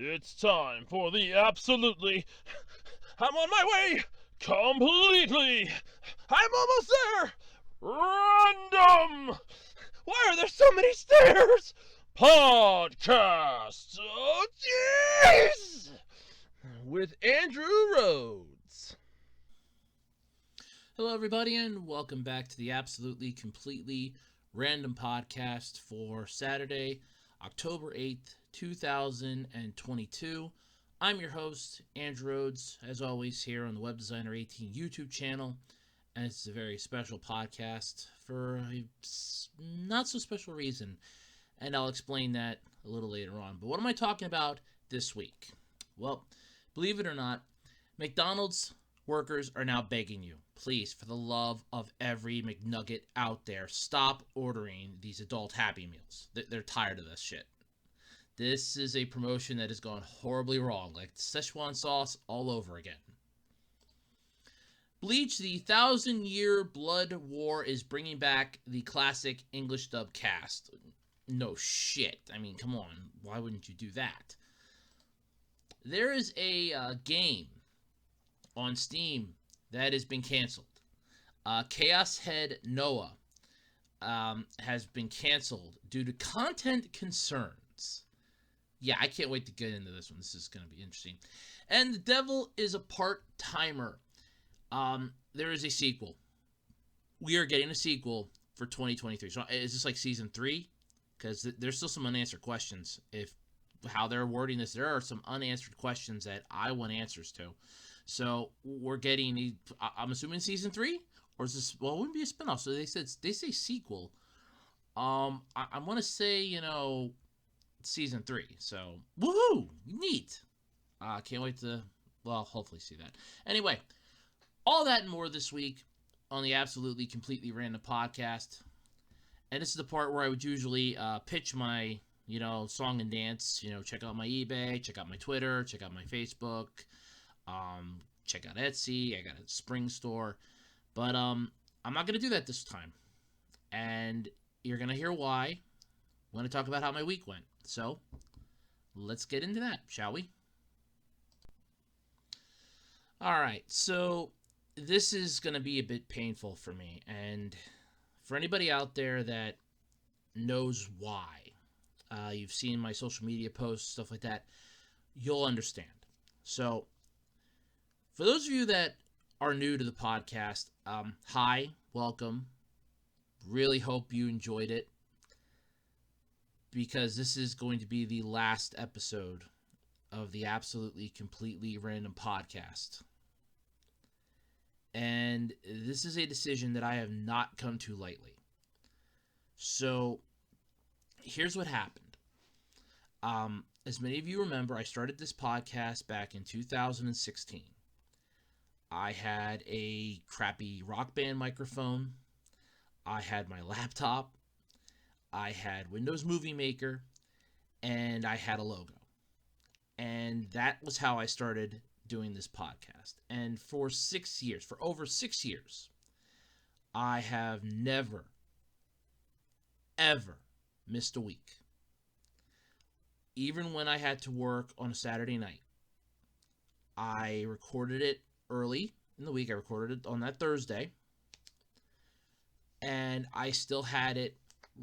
It's time for the absolutely... I'm on my way! Completely! I'm almost there! Random! Why are there so many stairs? Podcast! Oh, jeez! With Andrew Rhodes. Hello, everybody, and welcome back to the absolutely, completely random podcast for Saturday, October 8th, 2022. I'm your host, Andrew Rhodes, as always, here on the Web Designer 18 YouTube channel, and it's a very special podcast for a not so special reason, and I'll explain that a little later on. But what am I talking about this week? Well, believe it or not, McDonald's workers are now begging you, please, for the love of every McNugget out there, stop ordering these adult Happy Meals. They're tired of this shit. This is a promotion that has gone horribly wrong, like Szechuan sauce all over again. Bleach, the 1,000-year blood war, is bringing back the classic English dub cast. No shit. I mean, come on. Why wouldn't you do that? There is a game on Steam that has been canceled. ChaosHead Noah has been canceled due to content concerns. Yeah, I can't wait to get into this one. This is going to be interesting. And The Devil is a Part-Timer. There is a sequel. We are getting a sequel for 2023. So is this like season 3? Because there's still some unanswered questions. If how they're wording this, there are some unanswered questions that I want answers to. So we're getting, I'm assuming season 3, or is this? Well, it wouldn't be a spinoff. So they say sequel. I want to say season 3. So woohoo, neat. Can't wait to hopefully see that. Anyway, all that and more this week on the absolutely completely random podcast. And this is the part where I would usually pitch my song and dance. Check out my eBay, check out my Twitter, check out my Facebook. Check out Etsy. I got a Spring store. But I'm not going to do that this time. And you're going to hear why. I'm going to talk about how my week went. So, let's get into that, shall we? Alright, so this is going to be a bit painful for me. And for anybody out there that knows why, you've seen my social media posts, stuff like that, you'll understand. So, for those of you that are new to the podcast, hi, welcome. Really hope you enjoyed it, because this is going to be the last episode of the absolutely completely random podcast. And this is a decision that I have not come to lightly. So, here's what happened. As many of you remember, I started this podcast back in 2016. I had a crappy Rock Band microphone. I had my laptop. I had Windows Movie Maker. And I had a logo. And that was how I started doing this podcast. And for over 6 years, I have never, ever missed a week. Even when I had to work on a Saturday night, I recorded it early in the week. I recorded it on that Thursday, and I still had it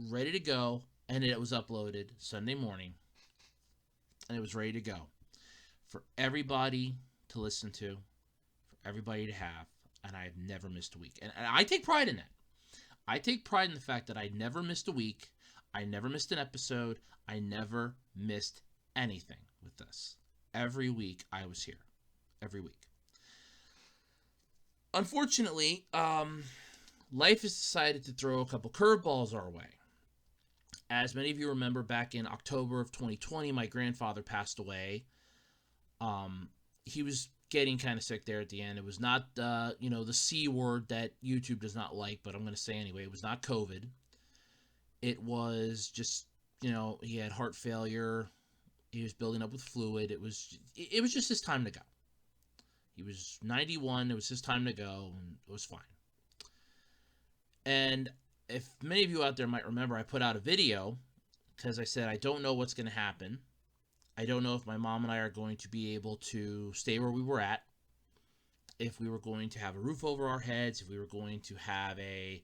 ready to go, and it was uploaded Sunday morning, and it was ready to go for everybody to listen to, for everybody to have, and I've never missed a week. And I take pride in that. I take pride in the fact that I never missed a week. I never missed an episode. I never missed anything with this. Every week I was here. Every week. Unfortunately, life has decided to throw a couple curveballs our way. As many of you remember, back in October of 2020, my grandfather passed away. He was getting kind of sick there at the end. It was not, the C word that YouTube does not like, but I'm going to say anyway. It was not COVID. It was just, he had heart failure. He was building up with fluid. It was just his time to go. He was 91. It was his time to go, and it was fine. And if many of you out there might remember, I put out a video because I said I don't know what's going to happen. I don't know if my mom and I are going to be able to stay where we were at, if we were going to have a roof over our heads, if we were going to have a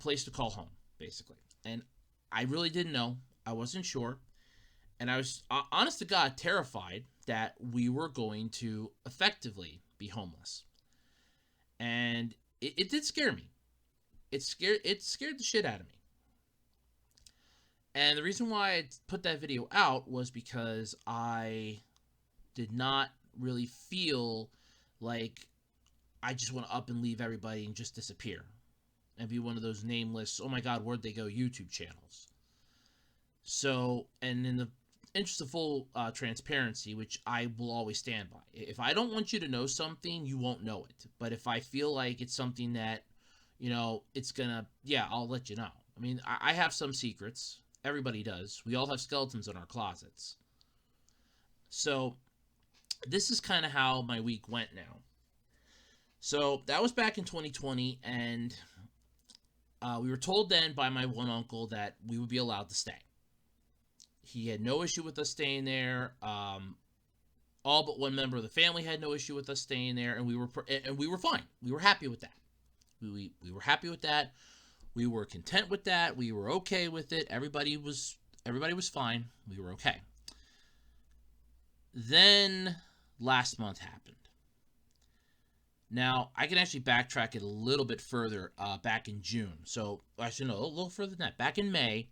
place to call home, basically. And I really didn't know. I wasn't sure. And I was, honest to God, terrified that we were going to effectively be homeless. And it did scare me. It scared the shit out of me. And the reason why I put that video out was because I did not really feel like I just want to up and leave everybody and just disappear and be one of those nameless, oh my God, where'd they go YouTube channels. So, and in the interest of full transparency, which I will always stand by, if I don't want you to know something, you won't know it. But if I feel like it's something that, you know, it's gonna, yeah, I'll let you know. I mean, I have some secrets. Everybody does. We all have skeletons in our closets. So this is kind of how my week went now. So that was back in 2020, and we were told then by my one uncle that we would be allowed to stay. He had no issue with us staying there. All but one member of the family had no issue with us staying there, and we were fine. We were happy with that. We were happy with that. We were content with that. We were okay with it. Everybody was fine. We were okay. Then last month happened. Now, I can actually backtrack it a little bit further, back in June. So, actually, no, a little further than that. Back in May,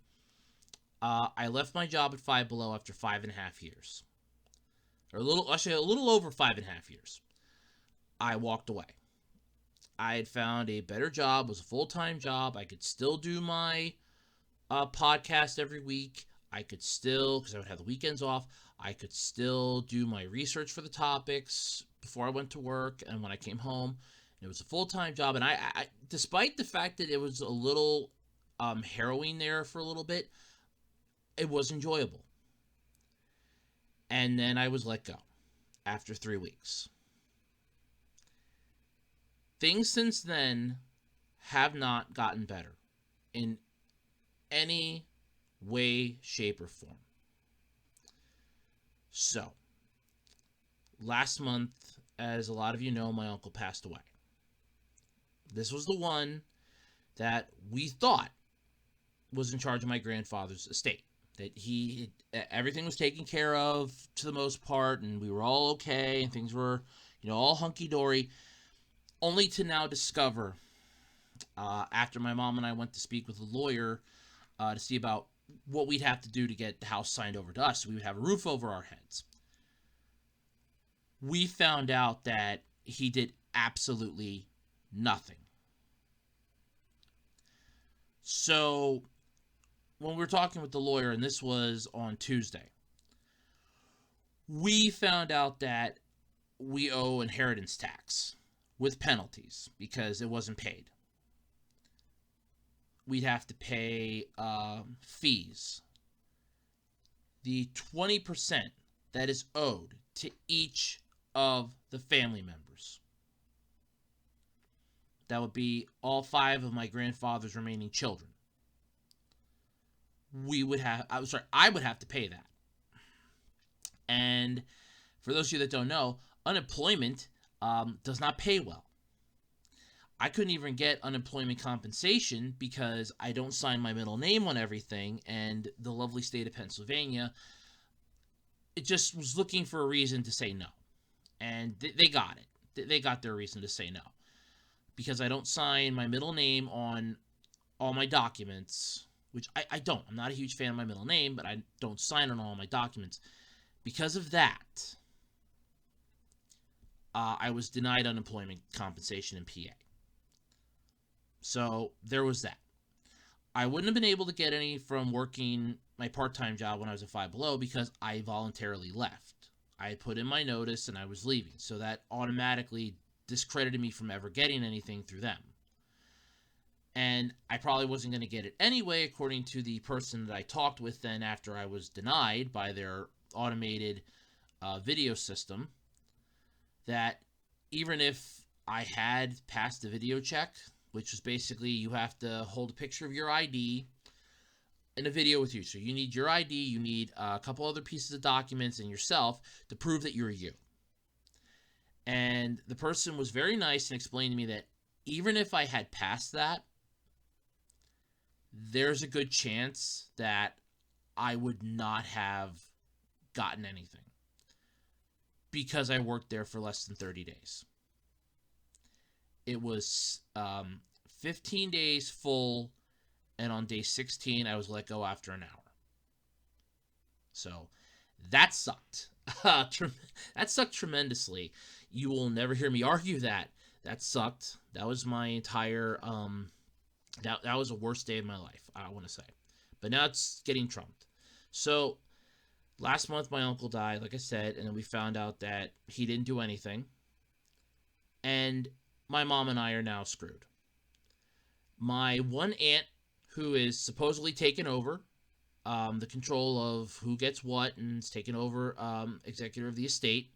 I left my job at Five Below after 5.5 years. Or a little over 5.5 years. I walked away. I had found a better job. It was a full-time job. I could still do my podcast every week. I could still, because I would have the weekends off, I could still do my research for the topics before I went to work and when I came home. It was a full-time job, and I despite the fact that it was a little harrowing there for a little bit, it was enjoyable. And then I was let go after 3 weeks. Things since then have not gotten better in any way, shape, or form. So, last month, as a lot of you know, my uncle passed away. This was the one that we thought was in charge of my grandfather's estate. That everything was taken care of to the most part, and we were all okay, and things were, all hunky-dory. Only to now discover, after my mom and I went to speak with a lawyer to see about what we'd have to do to get the house signed over to us so we would have a roof over our heads. We found out that he did absolutely nothing. So, when we were talking with the lawyer, and this was on Tuesday, we found out that we owe inheritance tax with penalties because it wasn't paid. We'd have to pay fees. The 20% that is owed to each of the family members. That would be all 5 of my grandfather's remaining children. I would have to pay that. And for those of you that don't know, unemployment does not pay well. I couldn't even get unemployment compensation because I don't sign my middle name on everything, and the lovely state of Pennsylvania, it just was looking for a reason to say no. And they got it. They got their reason to say no. Because I don't sign my middle name on all my documents, which I don't. I'm not a huge fan of my middle name, but I don't sign on all my documents. Because of that, I was denied unemployment compensation in PA. So there was that. I wouldn't have been able to get any from working my part-time job when I was at Five Below because I voluntarily left. I had put in my notice and I was leaving. So that automatically discredited me from ever getting anything through them. And I probably wasn't going to get it anyway, according to the person that I talked with then after I was denied by their automated video system, that even if I had passed the video check, which was basically you have to hold a picture of your ID, in a video with you. So you need your ID, you need a couple other pieces of documents and yourself to prove that you're you. And the person was very nice and explained to me that even if I had passed that, there's a good chance that I would not have gotten anything because I worked there for less than 30 days. It was 15 days full, and on day 16, I was let go after an hour. So that sucked. That sucked tremendously. You will never hear me argue that. That sucked. That was my entire, that was the worst day of my life, I want to say. But now it's getting trumped. So last month, my uncle died, like I said, and then we found out that he didn't do anything. And my mom and I are now screwed. My one aunt, who is supposedly taken over the control of who gets what and is taken over executor of the estate,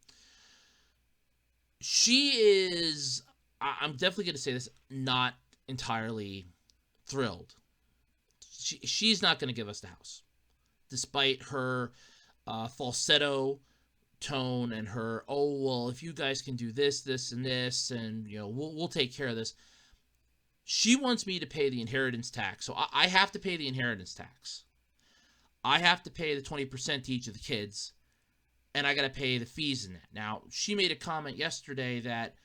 she is, I'm definitely going to say this, not entirely thrilled. She's not going to give us the house, despite her falsetto tone and her, oh, well, if you guys can do this, this, and this, and, you know, we'll take care of this. She wants me to pay the inheritance tax, so I have to pay the inheritance tax. I have to pay the 20% to each of the kids, and I got to pay the fees in that. Now, she made a comment yesterday that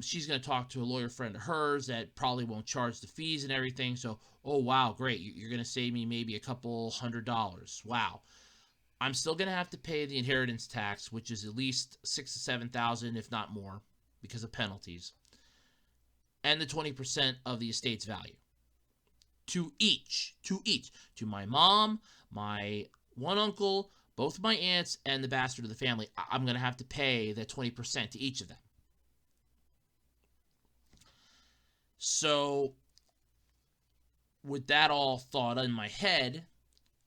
she's going to talk to a lawyer friend of hers that probably won't charge the fees and everything. So, oh, wow, great. You're going to save me maybe a couple $100. Wow. I'm still going to have to pay the inheritance tax, which is at least $6,000 to $7,000, if not more, because of penalties, and the 20% of the estate's value. To each. To my mom, my one uncle, both my aunts, and the bastard of the family. I'm going to have to pay the 20% to each of them. So, with that all thought in my head,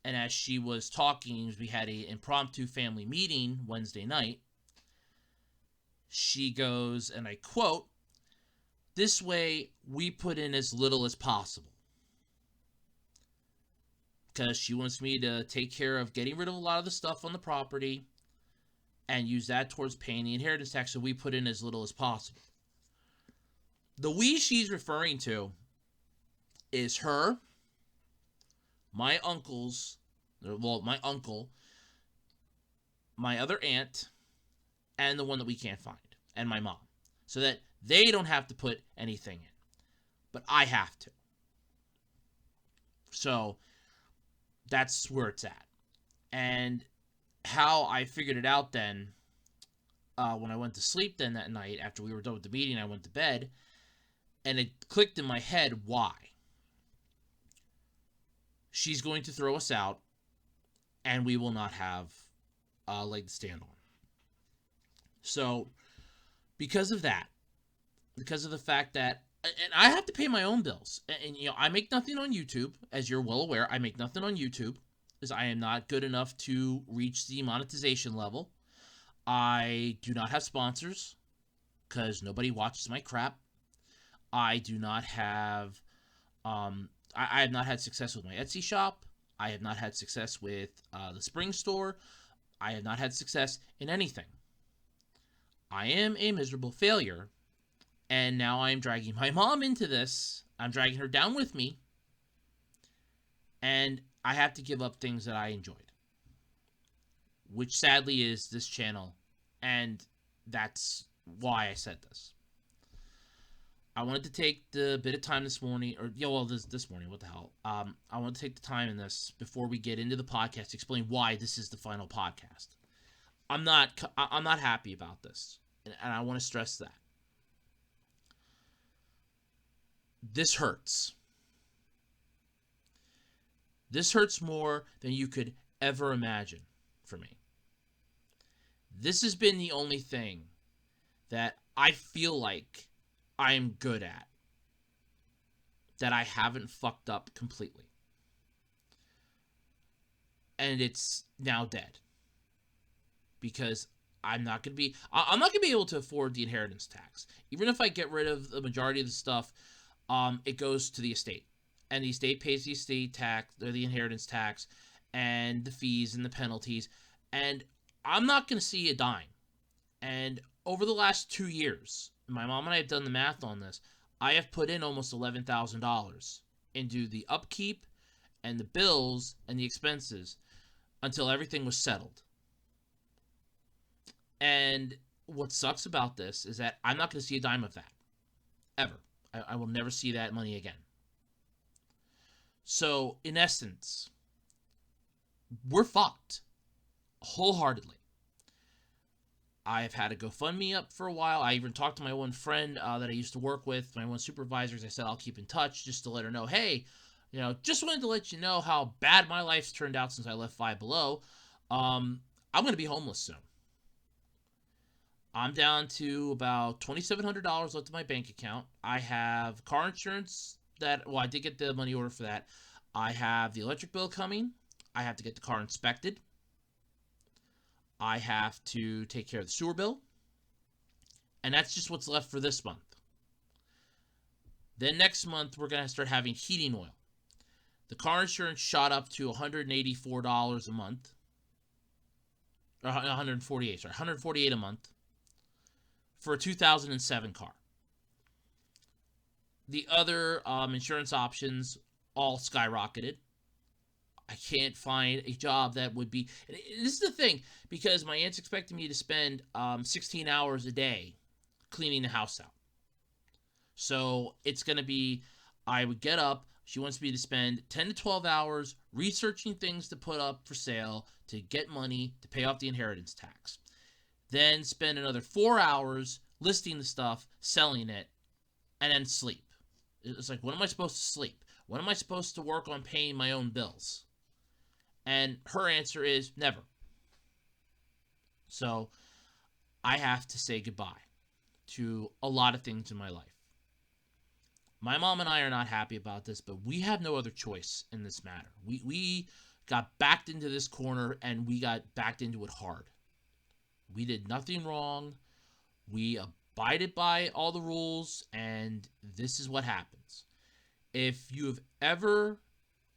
and as she was talking, we had an impromptu family meeting Wednesday night, she goes, and I quote, "This way, we put in as little as possible." Because she wants me to take care of getting rid of a lot of the stuff on the property and use that towards paying the inheritance tax, so we put in as little as possible. The we she's referring to is her, my uncles, well, my uncle, my other aunt, and the one that we can't find, and my mom. So that they don't have to put anything in. But I have to. So that's where it's at. And how I figured it out then, when I went to sleep then that night, after we were done with the meeting, I went to bed, and it clicked in my head why. She's going to throw us out, and we will not have a leg to stand on. So, because of that, because of the fact that, and I have to pay my own bills, and you know, I make nothing on YouTube, as you're well aware. I make nothing on YouTube, as I am not good enough to reach the monetization level. I do not have sponsors, because nobody watches my crap. I do not have, I have not had success with my Etsy shop. I have not had success with the Spring store. I have not had success in anything. I am a miserable failure, and now I am dragging my mom into this. I'm dragging her down with me, and I have to give up things that I enjoyed, which sadly is this channel, and that's why I said this. I wanted to take the bit of time this morning, or yeah, well, this morning, what the hell? I want to take the time in this before we get into the podcast to explain why this is the final podcast. I'm not happy about this, and I want to stress that. This hurts. This hurts more than you could ever imagine for me. This has been the only thing that I feel like I am good at, that I haven't fucked up completely. And it's now dead. Because I'm not going to be able to afford the inheritance tax. Even if I get rid of the majority of the stuff, it goes to the estate. and the estate pays the estate tax, or the inheritance tax, and the fees and the penalties, and I'm not going to see a dime. And over the last 2 years, my mom and I have done the math on this. I have put in almost $11,000 into the upkeep and the bills and the expenses until everything was settled. And what sucks about this is that I'm not going to see a dime of that. Ever. I will never see that money again. So, in essence, we're fucked. Wholeheartedly. I've had a GoFundMe up for a while. I even talked to my one friend that I used to work with, my one supervisor. I said I'll keep in touch just to let her know, hey, just wanted to let you know how bad my life's turned out since I left Five Below. I'm going to be homeless soon. I'm down to about $2,700 left in my bank account. I have car insurance I did get the money order for that. I have the electric bill coming. I have to get the car inspected. I have to take care of the sewer bill. And that's just what's left for this month. Then next month, we're going to start having heating oil. The car insurance shot up to $184 a month. Or $148 a month. For a 2007 car. The other insurance options all skyrocketed. I can't find a job that would be... This is the thing, because my aunt's expecting me to spend 16 hours a day cleaning the house out. So it's going to be, I would get up, she wants me to spend 10 to 12 hours researching things to put up for sale to get money to pay off the inheritance tax. Then spend another 4 hours listing the stuff, selling it, and then sleep. It's like, when am I supposed to sleep? When am I supposed to work on paying my own bills? And her answer is never. So I have to say goodbye to a lot of things in my life. My mom and I are not happy about this, but we have no other choice in this matter. We got backed into this corner, and we got backed into it hard. We did nothing wrong. We abided by all the rules, and this is what happens. If you have ever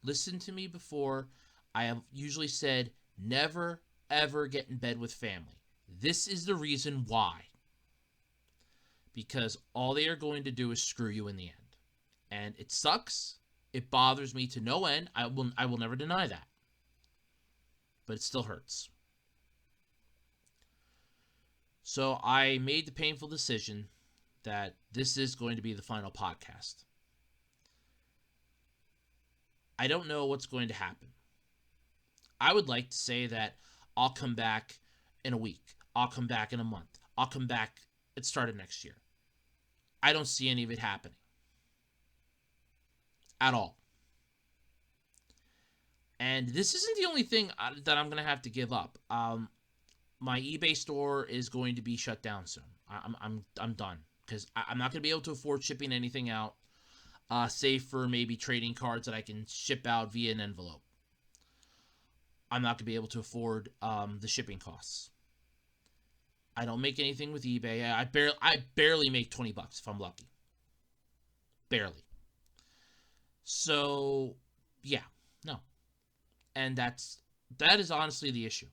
listened to me before, I have usually said, never, ever get in bed with family. This is the reason why. Because all they are going to do is screw you in the end. And it sucks. It bothers me to no end. I will never deny that. But it still hurts. So I made the painful decision that this is going to be the final podcast. I don't know what's going to happen. I would like to say that I'll come back in a week. I'll come back in a month. I'll come back at the start of next year. I don't see any of it happening. At all. And this isn't the only thing that I'm going to have to give up. My eBay store is going to be shut down soon. I'm done. Because I'm not going to be able to afford shipping anything out. Save for maybe trading cards that I can ship out via an envelope. I'm not going to be able to afford the shipping costs. I don't make anything with eBay. I barely make $20 if I'm lucky. Barely. So, yeah, no. And that is honestly the issue.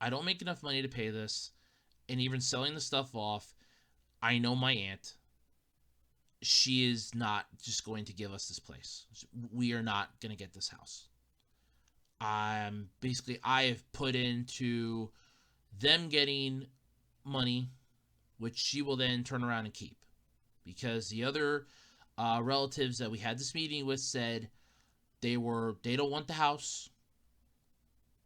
I don't make enough money to pay this. And even selling the stuff off, I know my aunt. She is not just going to give us this place. We are not going to get this house. I have put into them getting money, which she will then turn around and keep. Because the other relatives that we had this meeting with said they don't want the house.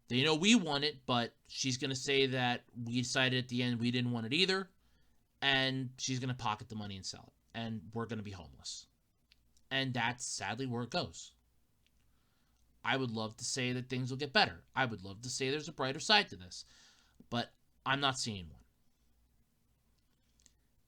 They know we want it, but she's going to say that we decided at the end we didn't want it either. And she's going to pocket the money and sell it. And we're going to be homeless. And that's sadly where it goes. I would love to say that things will get better. I would love to say there's a brighter side to this. But I'm not seeing one.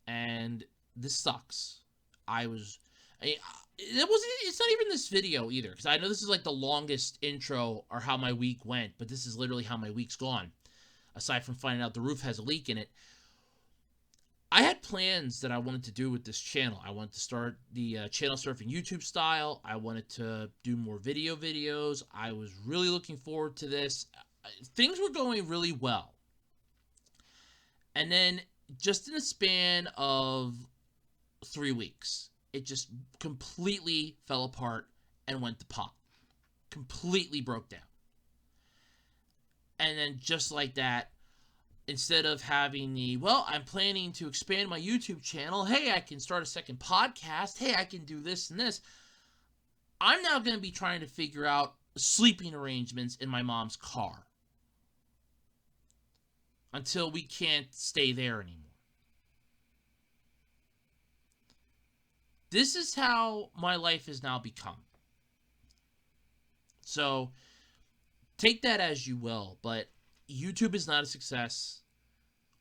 And this sucks. It's not even this video either. Because I know this is like the longest intro or how my week went. But this is literally how my week's gone. Aside from finding out the roof has a leak in it. I had plans that I wanted to do with this channel. I wanted to start the channel surfing YouTube style. I wanted to do more videos. I was really looking forward to this. Things were going really well. And then just in a span of 3 weeks, it just completely fell apart and went to pot. Completely broke down. And then just like that, instead of having I'm planning to expand my YouTube channel. Hey, I can start a second podcast. Hey, I can do this and this. I'm now going to be trying to figure out sleeping arrangements in my mom's car until we can't stay there anymore. This is how my life has now become. So take that as you will, but YouTube is not a success.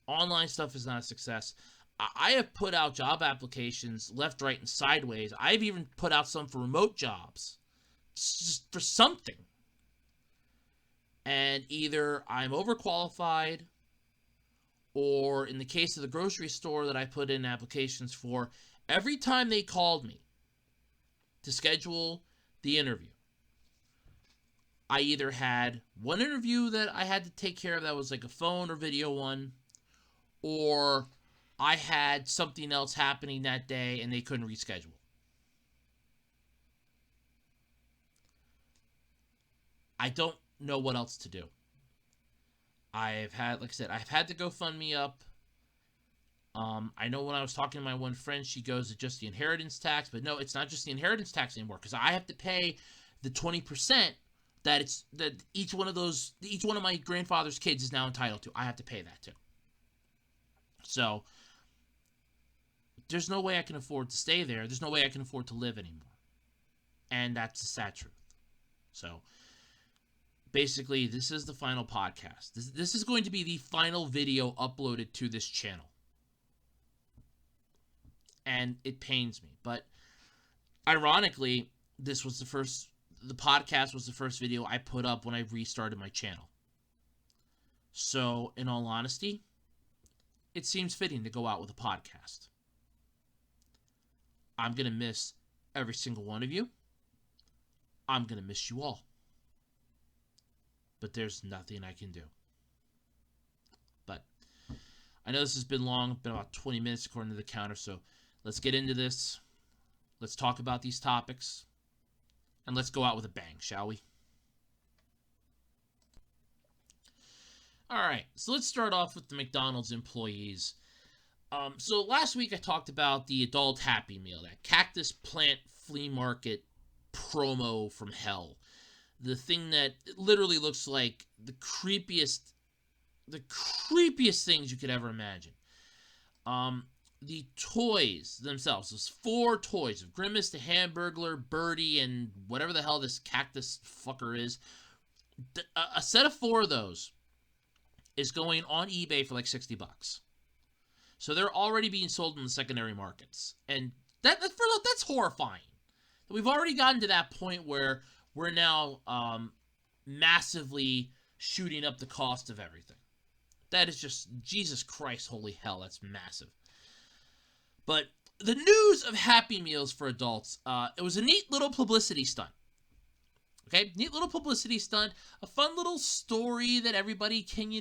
Online stuff is not a success. I have put out job applications left, right, and sideways. I've even put out some for remote jobs. Just for something. And either I'm overqualified, or in the case of the grocery store that I put in applications for, every time they called me to schedule the interview, I either had one interview that I had to take care of that was like a phone or video one, or I had something else happening that day and they couldn't reschedule. I don't know what else to do. I've had the GoFundMe up. I know when I was talking to my one friend, she goes, it's just the inheritance tax, but no, it's not just the inheritance tax anymore, because I have to pay the 20% that each one of my grandfather's kids is now entitled to. I have to pay that too. So there's no way I can afford to stay there. There's no way I can afford to live anymore. And that's the sad truth. So basically, this is the final podcast. This is going to be the final video uploaded to this channel. And it pains me. But ironically, the podcast was the first video I put up when I restarted my channel. So, in all honesty, it seems fitting to go out with a podcast. I'm going to miss every single one of you. I'm going to miss you all. But there's nothing I can do. But I know this has been long, been about 20 minutes according to the counter, so let's get into this. Let's talk about these topics. And let's go out with a bang, shall we? Alright, so let's start off with the McDonald's employees. So last week I talked about the adult Happy Meal, that cactus plant flea market promo from hell. The thing that literally looks like the creepiest things you could ever imagine. The toys themselves, those 4 toys of Grimace, the Hamburglar, Birdie, and whatever the hell this cactus fucker is. A set of 4 of those is going on eBay for like $60. So they're already being sold in the secondary markets. And that's horrifying. We've already gotten to that point where we're now massively shooting up the cost of everything. That is just, Jesus Christ, holy hell, that's massive. But the news of Happy Meals for adults, it was a neat little publicity stunt. Okay, neat little publicity stunt, a fun little story that everybody can,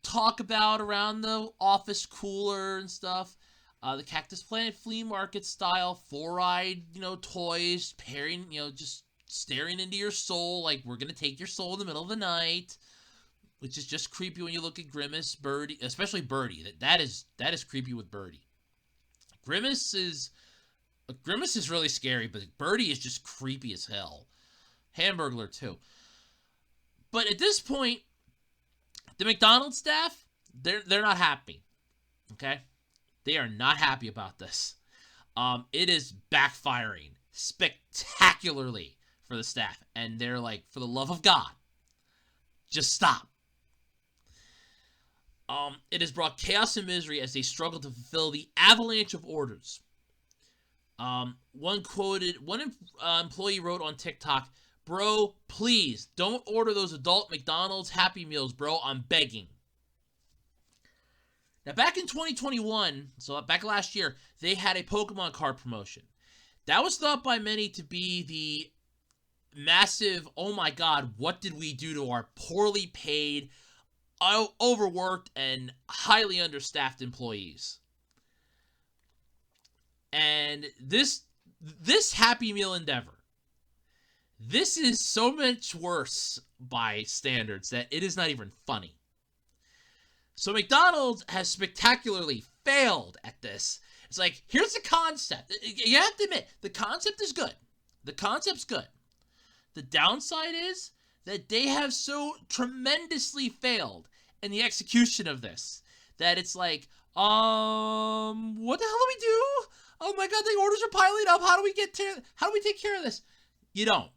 talk about around the office cooler and stuff. The Cactus Planet flea market style 4-eyed, toys, pairing, just staring into your soul like we're going to take your soul in the middle of the night, which is just creepy when you look at Grimace, Birdie, especially Birdie. That is creepy with Birdie. Grimace is really scary, but Birdie is just creepy as hell. Hamburglar too. But at this point, the McDonald's staff, they're not happy. Okay? They are not happy about this. It is backfiring spectacularly for the staff. And they're like, for the love of God, just stop. It has brought chaos and misery as they struggle to fulfill the avalanche of orders. One employee wrote on TikTok, "Bro, please don't order those adult McDonald's Happy Meals, bro. I'm begging." Now, back in 2021, so back last year, they had a Pokemon card promotion. That was thought by many to be the massive, oh my god, what did we do to our poorly paid, overworked, and highly understaffed employees? And this Happy Meal endeavor, this is so much worse by standards that it is not even funny. So McDonald's has spectacularly failed at this. It's like, here's the concept. You have to admit, the concept is good. The concept's good. The downside is that they have so tremendously failed in the execution of this that it's like, what the hell do we do? Oh my god, the orders are piling up. How do we take care of this? You don't.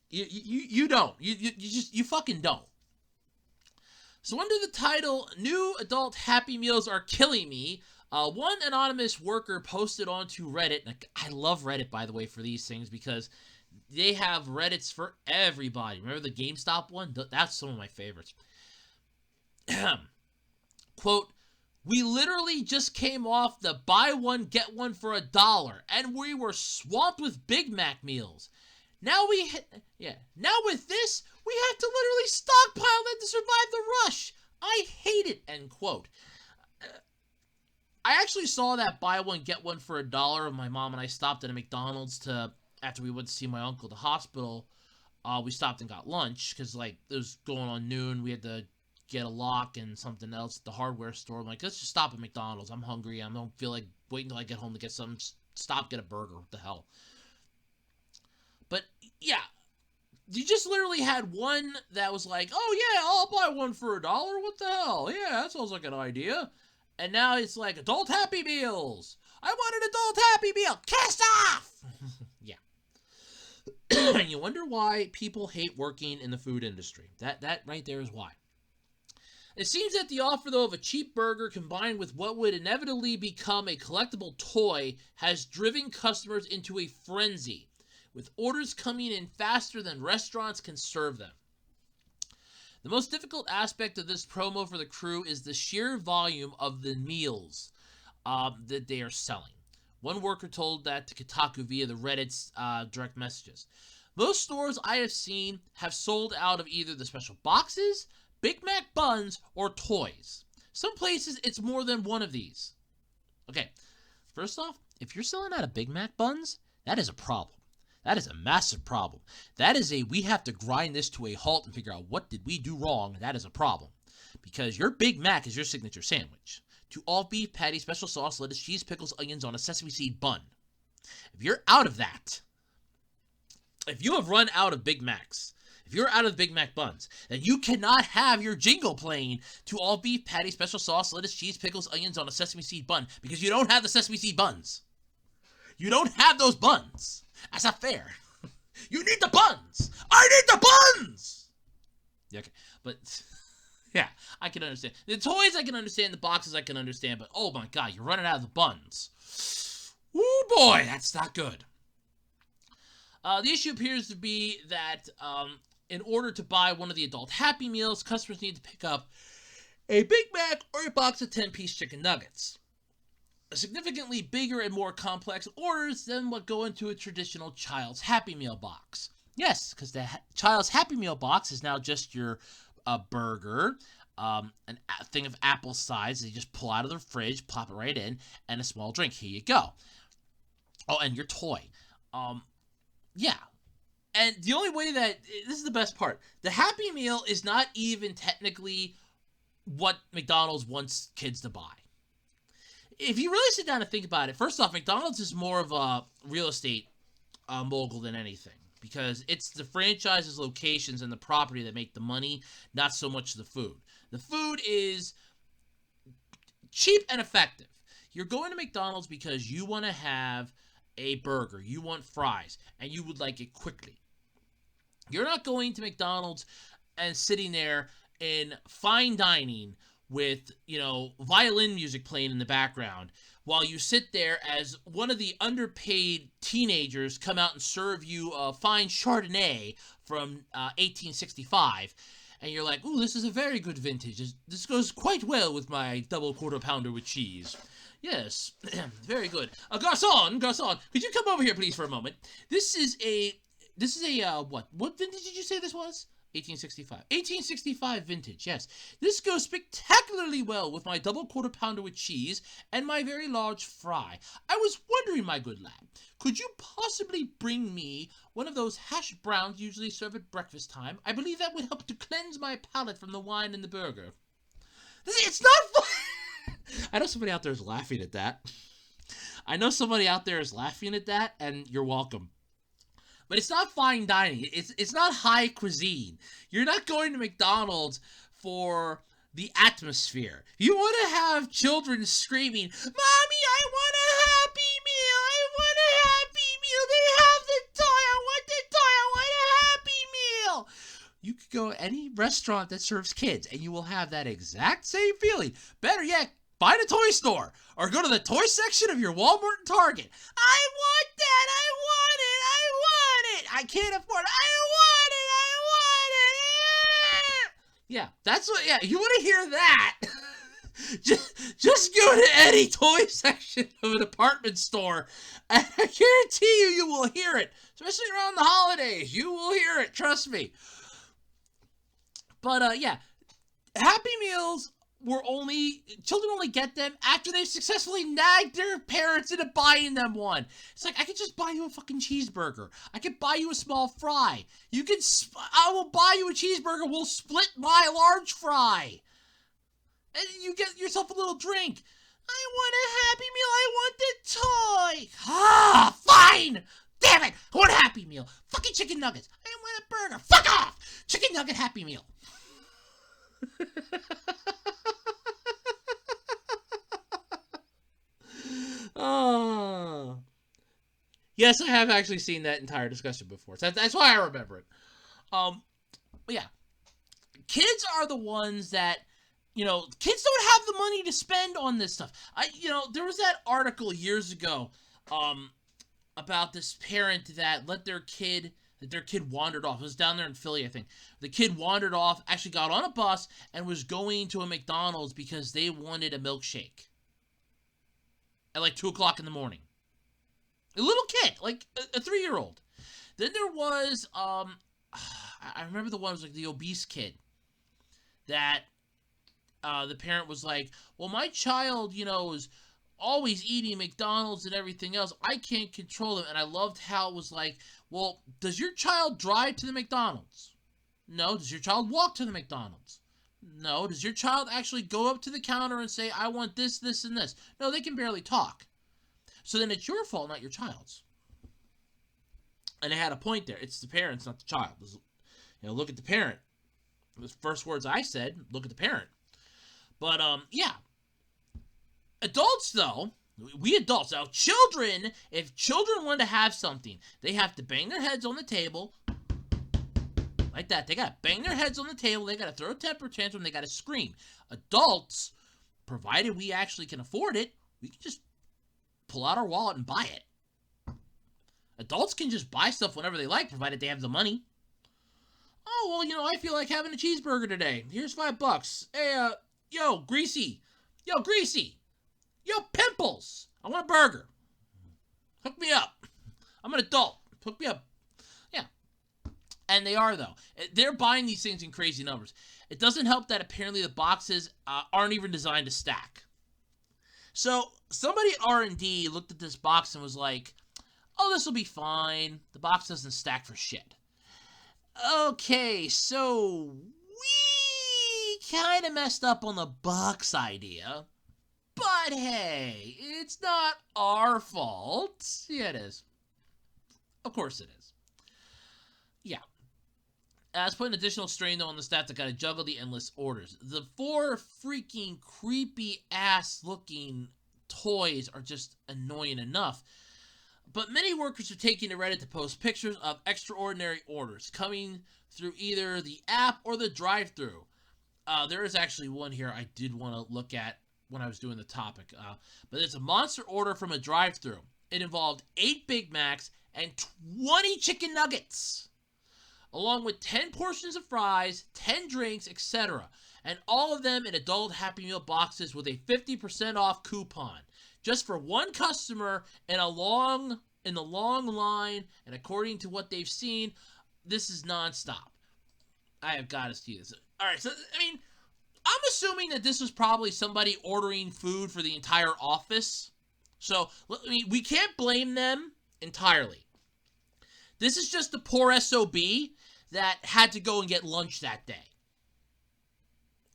You don't. You fucking don't. So under the title, New Adult Happy Meals Are Killing Me, one anonymous worker posted onto Reddit. And I love Reddit, by the way, for these things because they have Reddits for everybody. Remember the GameStop one? That's some of my favorites. Quote, we literally just came off the buy one, get one for $1, and we were swamped with Big Mac meals. Now with this, we have to literally stockpile them to survive the rush. I hate it, end quote. I actually saw that buy one, get one for $1 when my mom and I stopped at a McDonald's after we went to see my uncle at the hospital. We stopped and got lunch because, like, it was going on noon. We had to get a lock and something else at the hardware store. I'm like, let's just stop at McDonald's. I'm hungry. I don't feel like waiting until I get home to get something. Stop, get a burger. What the hell? But, yeah. You just literally had one that was like, oh, yeah, I'll buy one for $1. What the hell? Yeah, that sounds like an idea. And now it's like, adult Happy Meals. I want an adult Happy Meal. Cast off! Yeah. And you wonder why people hate working in the food industry. That right there is why. It seems that the offer, though, of a cheap burger combined with what would inevitably become a collectible toy has driven customers into a frenzy, with orders coming in faster than restaurants can serve them. The most difficult aspect of this promo for the crew is the sheer volume of the meals that they are selling. One worker told that to Kotaku via the Reddit's direct messages. Most stores I have seen have sold out of either the special boxes, Big Mac buns, or toys. Some places it's more than one of these. Okay, first off, if you're selling out of Big Mac buns, that is a problem. That is a massive problem. That is we have to grind this to a halt and figure out what did we do wrong. That is a problem. Because your Big Mac is your signature sandwich. 2 all-beef patty, special sauce, lettuce, cheese, pickles, onions on a sesame seed bun. If you're out of that, if you have run out of Big Macs, if you're out of Big Mac buns, then you cannot have your jingle playing 2 all-beef patty, special sauce, lettuce, cheese, pickles, onions on a sesame seed bun because you don't have the sesame seed buns. You don't have those buns. That's not fair. You need the buns. I need the buns. Yeah, okay. But, yeah, I can understand. The toys I can understand. The boxes I can understand. But, oh my god, you're running out of the buns. Ooh, boy, that's not good. The issue appears to be that in order to buy one of the adult Happy Meals, customers need to pick up a Big Mac or a box of 10-piece chicken nuggets. Significantly bigger and more complex orders than what go into a traditional Child's Happy Meal box. Yes, because the Child's Happy Meal box is now just your burger, a thing of apple size that you just pull out of the fridge, plop it right in, and a small drink. Here you go. Oh, and your toy. Yeah. And the only way that, this is the best part, the Happy Meal is not even technically what McDonald's wants kids to buy. If you really sit down and think about it, first off, McDonald's is more of a real estate mogul than anything because it's the franchise's locations and the property that make the money, not so much the food. The food is cheap and effective. You're going to McDonald's because you want to have a burger, you want fries, and you would like it quickly. You're not going to McDonald's and sitting there in fine dining with, violin music playing in the background while you sit there as one of the underpaid teenagers come out and serve you a fine Chardonnay from 1865, and you're like, ooh, this is a very good vintage. This goes quite well with my double quarter pounder with cheese. Yes, very good. Garçon, could you come over here, please, for a moment? This is a what? What vintage did you say this was? 1865. 1865 vintage, yes. This goes spectacularly well with my double quarter pounder with cheese and my very large fry. I was wondering, my good lad, could you possibly bring me one of those hash browns usually served at breakfast time? I believe that would help to cleanse my palate from the wine and the burger. It's not fun. I know somebody out there is laughing at that. And you're welcome. But it's not fine dining. It's not high cuisine. You're not going to McDonald's for the atmosphere. You want to have children screaming, "Mommy, I want a Happy Meal! I want a Happy Meal! They have the toy! I want the toy! I want a Happy Meal!" You could go to any restaurant that serves kids, and you will have that exact same feeling. Better yet, find a toy store, or go to the toy section of your Walmart and Target. I want that! I want it! I can't afford it! I want it! Yeah, that's what, yeah, you want to hear that? just go to any toy section of a department store, and I guarantee you will hear it. Especially around the holidays. You will hear it, trust me. But, yeah, Happy Meals children only get them after they've successfully nagged their parents into buying them one. It's like, I could just buy you a fucking cheeseburger. I could buy you a small fry. I will buy you a cheeseburger. We'll split my large fry. And you get yourself a little drink. I want a Happy Meal. I want the toy. Ah, fine. Damn it. I want a Happy Meal. Fucking chicken nuggets. I want a burger. Fuck off. Chicken nugget Happy Meal. Oh. Yes, I have actually seen that entire discussion before. So that's why I remember it. But yeah. Kids are the ones that, kids don't have the money to spend on this stuff. There was that article years ago about this parent that let their kid wandered off. It was down there in Philly, I think. The kid wandered off, actually got on a bus, and was going to a McDonald's because they wanted a milkshake. At like 2 o'clock in the morning. A little kid, like a 3-year-old. Then there was, I remember the one was like the obese kid. That the parent was like, well, my child, is always eating McDonald's and everything else. I can't control them. And I loved how it was like, well, does your child drive to the McDonald's? No. Does your child walk to the McDonald's? No. Does your child actually go up to the counter and say, I want this, this, and this? No, they can barely talk. So then it's your fault, not your child's. And they had a point there. It's the parents, not the child. Look at the parent. The first words I said, look at the parent. But, yeah. Adults, though, we adults, now children, if children want to have something, they have to bang their heads on the table, like that. They got to bang their heads on the table, they got to throw a temper tantrum, they got to scream. Adults, provided we actually can afford it, we can just pull out our wallet and buy it. Adults can just buy stuff whenever they like, provided they have the money. Oh, well, I feel like having a cheeseburger today. Here's $5. Hey, yo, Greasy. Yo, Pimples. I want a burger. Hook me up. I'm an adult. Hook me up. Yeah. And they are, though. They're buying these things in crazy numbers. It doesn't help that apparently the boxes aren't even designed to stack. So, somebody at R&D looked at this box and was like, oh, this will be fine. The box doesn't stack for shit. Okay, so we kind of messed up on the box idea. But hey, it's not our fault. Yeah, it is. Of course it is. Yeah. It's putting additional strain, though, on the staff that got to juggle the endless orders. The 4 freaking creepy-ass looking toys are just annoying enough. But many workers are taking to Reddit to post pictures of extraordinary orders coming through either the app or the drive-thru. There is actually one here I did want to look at when I was doing the topic. But it's a monster order from a drive-thru. It involved 8 Big Macs and 20 chicken nuggets. along with 10 portions of fries, 10 drinks, etc. And all of them in adult Happy Meal boxes with a 50% off coupon. Just for one customer in the long line, and according to what they've seen, this is nonstop. I have got to see this. All right, so, I mean, I'm assuming that this was probably somebody ordering food for the entire office. So, I mean, we can't blame them entirely. This is just the poor SOB that had to go and get lunch that day.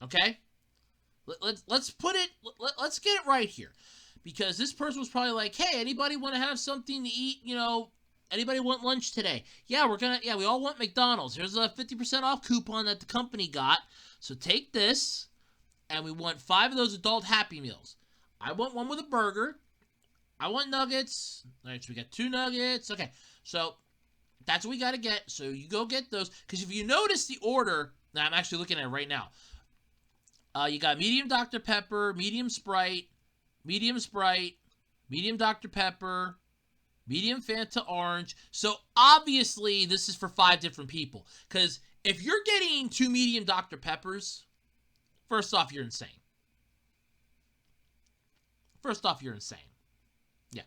Okay? Let's put it, let's get it right here. Because this person was probably like, hey, anybody want to have something to eat, anybody want lunch today? Yeah, we all want McDonald's. Here's a 50% off coupon that the company got. So take this, and we want 5 of those adult Happy Meals. I want one with a burger. I want nuggets. All right, so we got 2 nuggets. Okay, so that's what we got to get. So you go get those. Because if you notice the order, now I'm actually looking at it right now. You got medium Dr. Pepper, medium Sprite, medium Dr. Pepper, medium Fanta Orange. So obviously this is for 5 different people. Because if you're getting 2 medium Dr. Peppers, first off, you're insane. Yeah.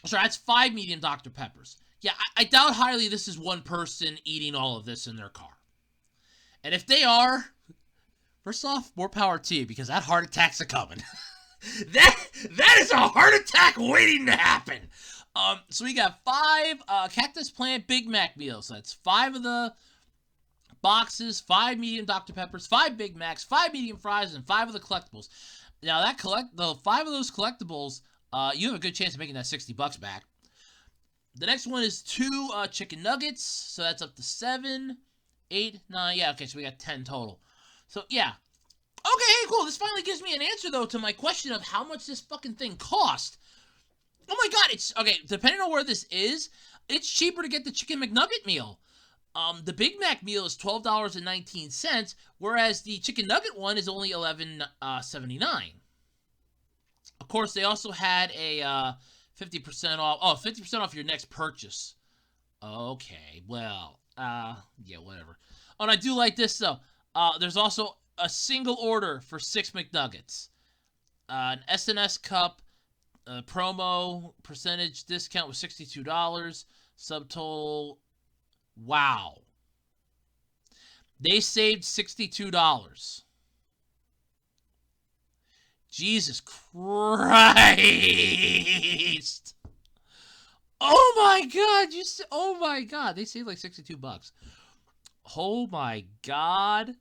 So that's 5 medium Dr. Peppers. Yeah, I doubt highly this is one person eating all of this in their car. And if they are, first off, more power to you, because that heart attack's a coming. That is a heart attack waiting to happen. So we got 5 Cactus Plant Big Mac meals. So that's 5 of the boxes, 5 medium Dr. Peppers, 5 Big Macs, 5 medium fries, and 5 of the collectibles. Now the 5 of those collectibles, you have a good chance of making that $60 back. The next one is 2 chicken nuggets. So that's up to 7, 8, 9. Yeah, okay, so we got 10 total. So yeah. Okay, hey, cool. This finally gives me an answer, though, to my question of how much this fucking thing cost. Oh my god, it's... Okay, depending on where this is, it's cheaper to get the Chicken McNugget meal. The Big Mac meal is $12.19, whereas the Chicken Nugget one is only $11.79. Of course, they also had a 50% off... Oh, 50% off your next purchase. Okay, well, yeah, whatever. Oh, and I do like this, though. There's also a single order for 6 McNuggets. An SNS cup, promo percentage discount was $62. Subtotal, wow. They saved $62. Jesus Christ. Oh my god, oh my god, they saved like $62. Oh my god.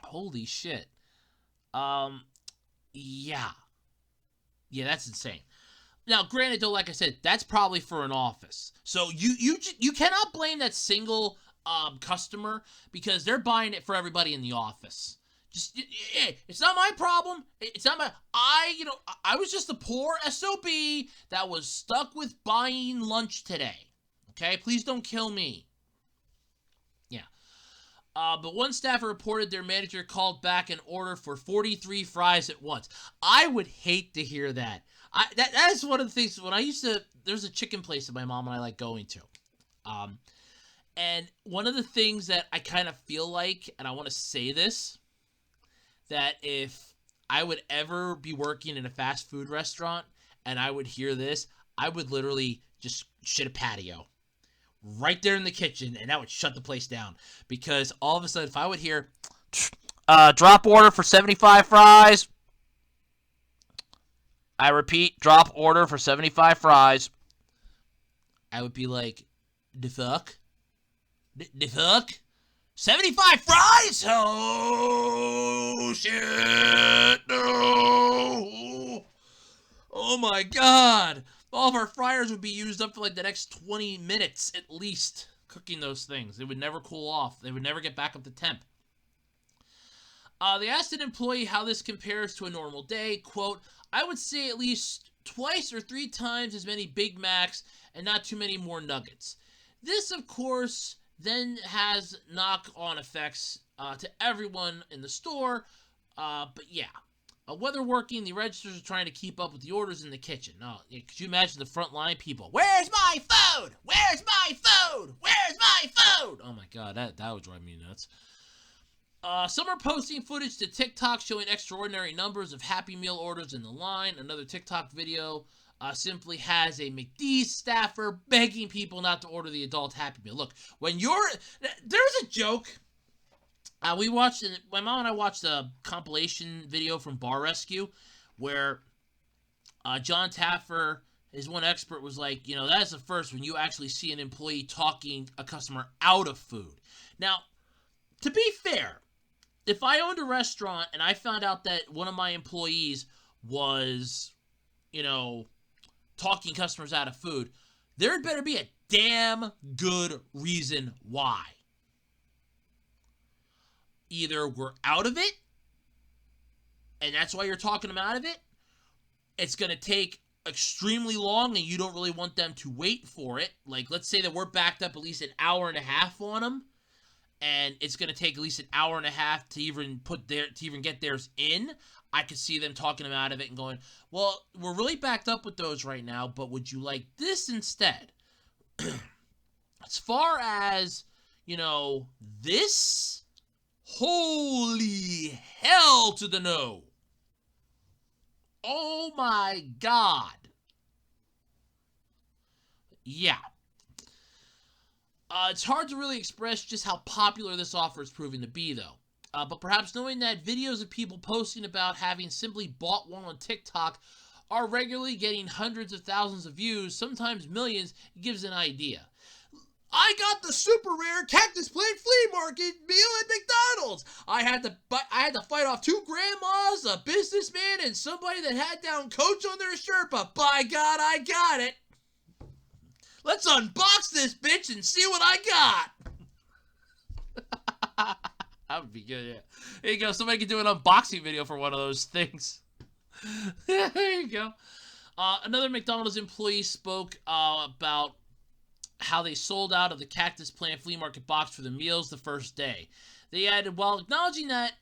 Holy shit. Yeah. Yeah, that's insane. Now, granted, though, like I said, that's probably for an office. So you cannot blame that single customer because they're buying it for everybody in the office. Just, it's not my problem. It's not my... I was just a poor SOB that was stuck with buying lunch today. Okay? Please don't kill me. Yeah. But one staffer reported their manager called back an order for 43 fries at once. I would hate to hear that. That is one of the things, when I used to... There's a chicken place that my mom and I like going to. And one of the things that I kind of feel like, and I want to say this, that if I would ever be working in a fast food restaurant and I would hear this, I would literally just shit a patio right there in the kitchen, and that would shut the place down. Because all of a sudden, if I would hear, drop order for 75 fries, I repeat, drop order for 75 fries, I would be like, the fuck? The fuck? 75 fries? Oh, shit, no. Oh, my God. All of our fryers would be used up for like the next 20 minutes at least cooking those things. They would never cool off. They would never get back up to temp. They asked an employee how this compares to a normal day. Quote, I would say at least twice or 3 times as many Big Macs and not too many more nuggets. This, of course, then has knock-on effects to everyone in the store. But yeah. While they're working, the registers are trying to keep up with the orders in the kitchen. Now, could you imagine the frontline people? Where's my food? Where's my food? Where's my food? Oh my god, that would drive me nuts. Some are posting footage to TikTok showing extraordinary numbers of Happy Meal orders in the line. Another TikTok video simply has a McDee's staffer begging people not to order the adult Happy Meal. Look, there's a joke. My mom and I watched a compilation video from Bar Rescue where John Taffer, his one expert, was like, that is the first when you actually see an employee talking a customer out of food. Now, to be fair, if I owned a restaurant and I found out that one of my employees was, talking customers out of food, there better be a damn good reason why. Either we're out of it, and that's why you're talking them out of it. It's going to take extremely long, and you don't really want them to wait for it. Like, let's say that we're backed up at least an hour and a half on them, and it's going to take at least an hour and a half to even get theirs in. I could see them talking them out of it and going, well, we're really backed up with those right now, but would you like this instead? As far as, this, holy hell to the no. Oh my god. Yeah. It's hard to really express just how popular this offer is proving to be, though. But perhaps knowing that videos of people posting about having simply bought one on TikTok are regularly getting hundreds of thousands of views, sometimes millions, gives an idea. I got the super rare cactus plant flea market meal at McDonald's. I had to fight off 2 grandmas, a businessman, and somebody that had down Coach on their shirt, but by God, I got it. Let's unbox this bitch and see what I got. That would be good, yeah. There you go. Somebody could do an unboxing video for one of those things. There you go. Another McDonald's employee spoke about how they sold out of the Cactus Plant Flea Market box for the meals the first day. They added, while acknowledging that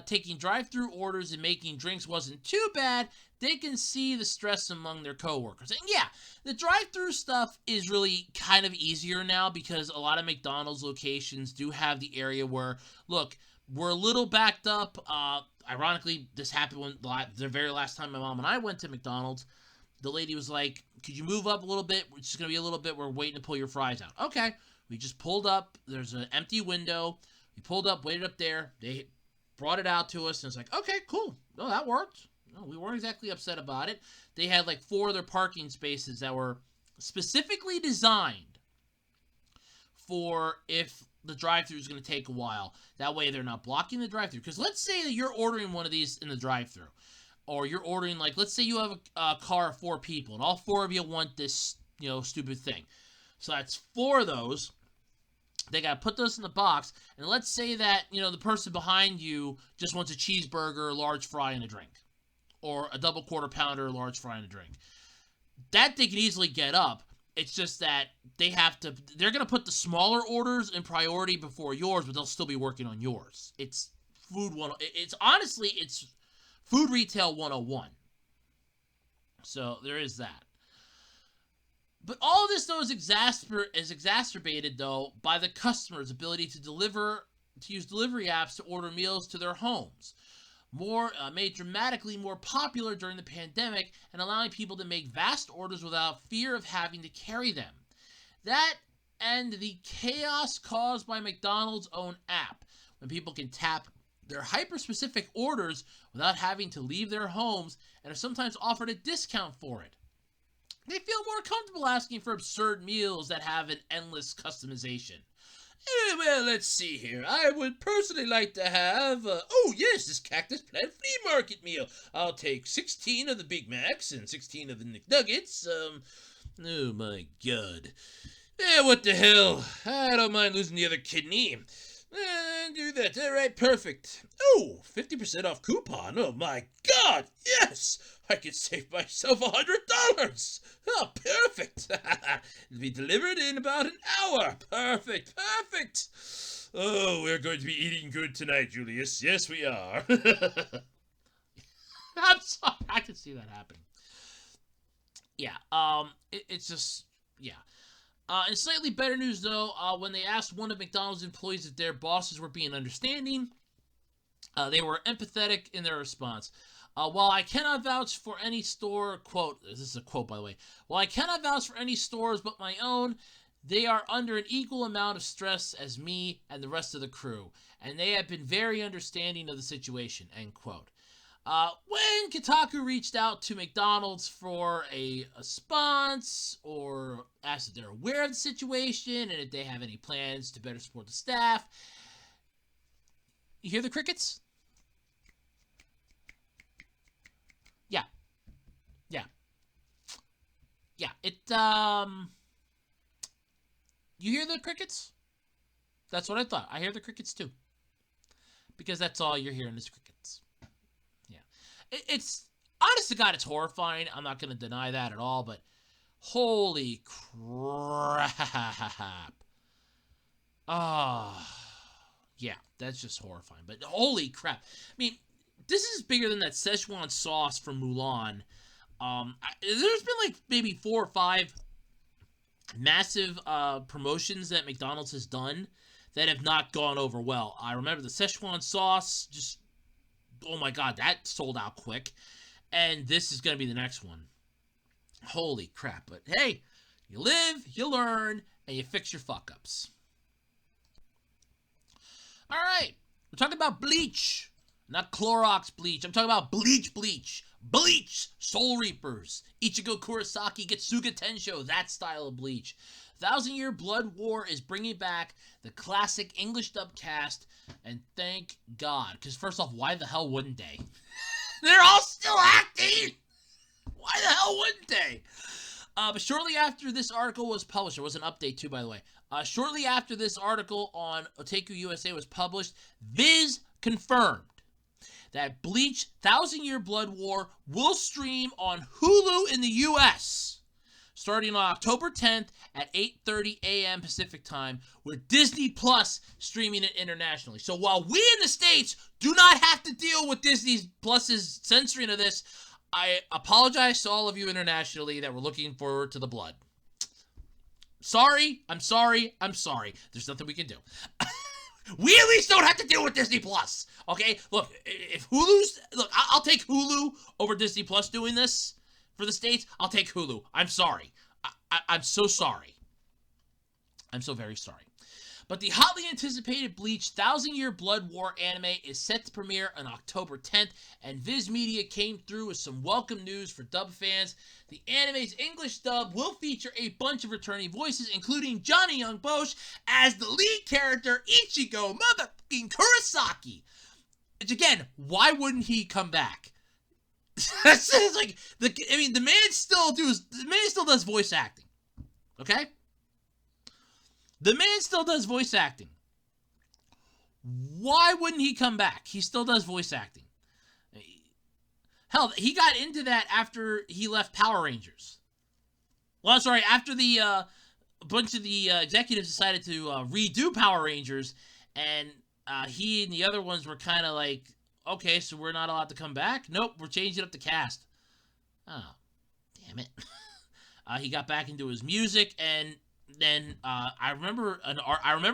taking drive-thru orders and making drinks wasn't too bad, they can see the stress among their coworkers. And yeah, the drive-thru stuff is really kind of easier now because a lot of McDonald's locations do have the area where, look, we're a little backed up. Ironically, this happened the very last time my mom and I went to McDonald's. The lady was like, could you move up a little bit? It's just going to be a little bit. We're waiting to pull your fries out. Okay. We just pulled up. There's an empty window. We pulled up, waited up there. They brought it out to us, and it's like, okay, cool. No, that worked. No, we weren't exactly upset about it. They had like 4 other parking spaces that were specifically designed for if the drive-thru is going to take a while. That way they're not blocking the drive-thru. Because let's say that you're ordering one of these in the drive-thru. Or you're ordering, like, let's say you have a car of 4 people, and all 4 of you want this, stupid thing. So that's 4 of those. They got to put those in the box. And let's say that, the person behind you just wants a cheeseburger, a large fry, and a drink. Or a double quarter pounder, a large fry, and a drink. That they can easily get up. It's just that they're going to put the smaller orders in priority before yours, but they'll still be working on yours. It's Food Retail 101. So there is that. But all of this, though, is exacerbated, though, by the customer's ability to use delivery apps to order meals to their homes. Made dramatically more popular during the pandemic and allowing people to make vast orders without fear of having to carry them. That and the chaos caused by McDonald's own app, when people can tap their hyper-specific orders without having to leave their homes and are sometimes offered a discount for it. They feel more comfortable asking for absurd meals that have an endless customization. Well, let's see here. I would personally like to have, this Cactus Plant Flea Market meal. I'll take 16 of the Big Macs and 16 of the McNuggets. Oh my god. What the hell? I don't mind losing the other kidney. Do that. All right, perfect. Oh, 50% off coupon. Oh my god, yes! I could save myself $100. Oh, perfect. It'll be delivered in about an hour. Perfect. Oh, we're going to be eating good tonight, Julius. Yes, we are. I'm sorry. I can see that happening. Yeah. It's just, yeah. In slightly better news, though, when they asked one of McDonald's employees if their bosses were being understanding, they were empathetic in their response. While I cannot vouch for any store, quote, this is a quote, by the way, while I cannot vouch for any stores but my own, they are under an equal amount of stress as me and the rest of the crew, and they have been very understanding of the situation, end quote. When Kotaku reached out to McDonald's for a response or asked if they're aware of the situation and if they have any plans to better support the staff, you hear the crickets? Yeah. Yeah. Yeah. You hear the crickets? That's what I thought. I hear the crickets too. Because that's all you're hearing is crickets. Yeah. It's, honest to God, it's horrifying. I'm not going to deny that at all, but holy crap. Yeah, that's just horrifying. But holy crap. I mean, this is bigger than that Szechuan sauce from Mulan. There's been like maybe 4 or 5 massive promotions that McDonald's has done that have not gone over well. I remember the Szechuan sauce, just, oh my god, that sold out quick. And this is going to be the next one. Holy crap. But hey, you live, you learn, and you fix your fuck-ups. Alright, we're talking about Bleach. Not Clorox Bleach. I'm talking about Bleach. Bleach! Soul Reapers. Ichigo Kurosaki, Getsuga Tensho. That style of Bleach. 1,000-Year Blood War is bringing back the classic English dub cast, and thank God. Because first off, why the hell wouldn't they? They're all still acting! Why the hell wouldn't they? But shortly after this article was published, there was an update too, by the way. Shortly after this article on Otaku USA was published, Viz confirmed that Bleach 1,000-Year Blood War will stream on Hulu in the US starting on October 10th at 8:30 a.m. Pacific time, with Disney Plus streaming it internationally. So while we in the States do not have to deal with Disney Plus's censoring of this, I apologize to all of you internationally that were looking forward to the blood. I'm sorry. There's nothing we can do. We at least don't have to deal with Disney Plus. Okay? Look, if I'll take Hulu over Disney Plus doing this for the States. I'll take Hulu. I'm sorry. I'm so sorry. I'm so very sorry. But the hotly anticipated Bleach 1,000-Year Blood War anime is set to premiere on October 10th, and Viz Media came through with some welcome news for dub fans. The anime's English dub will feature a bunch of returning voices, including Johnny Young Bosch as the lead character Ichigo motherfucking Kurosaki. Which again, why wouldn't he come back? It's like the man still does voice acting. Okay? The man still does voice acting. Why wouldn't he come back? He still does voice acting. Hell, he got into that after he left Power Rangers. Well, sorry, after a bunch of the executives decided to redo Power Rangers, and he and the other ones were kind of like, okay, so we're not allowed to come back? Nope, we're changing up the cast. Oh, damn it. He got back into his music, and then I remember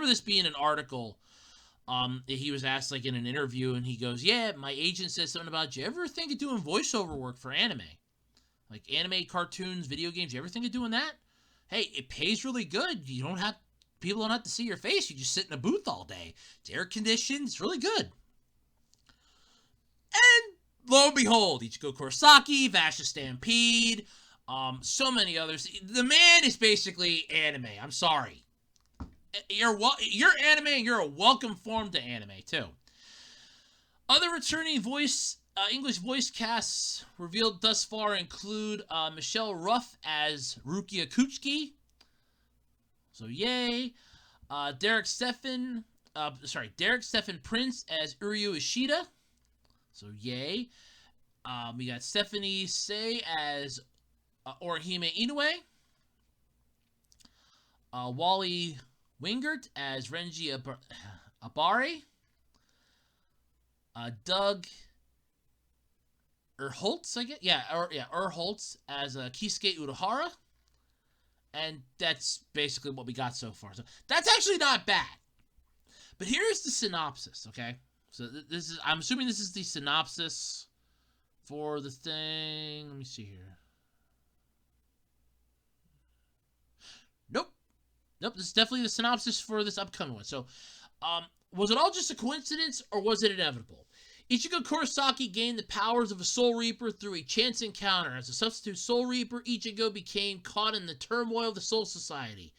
this being an article. He was asked like in an interview, and he goes, "Yeah, my agent said something about, you ever think of doing voiceover work for anime, like anime, cartoons, video games? You ever think of doing that? Hey, it pays really good. People don't have to see your face. You just sit in a booth all day. It's air conditioned. It's really good." And lo and behold, Ichigo Kurosaki, Vasha Stampede. So many others. The man is basically anime. I'm sorry. You're anime, and you're a welcome form to anime too. Other returning English voice casts revealed thus far include Michelle Ruff as Rukia Kuchiki. So yay. Derek Stephen Prince as Uryu Ishida. So yay. We got Stephanie Sei as Orihime Inoue. Wally Wingert as Renji Abare. Doug Urholtz, I guess. Urholtz as Kisuke Urahara. And that's basically what we got so far. So that's actually not bad. But here's the synopsis, okay? So this is, I'm assuming this is the synopsis for the thing. Let me see here. Nope. This is definitely the synopsis for this upcoming one. So, was it all just a coincidence, or was it inevitable? Ichigo Kurosaki gained the powers of a Soul Reaper through a chance encounter. As a substitute Soul Reaper, Ichigo became caught in the turmoil of the Soul Society,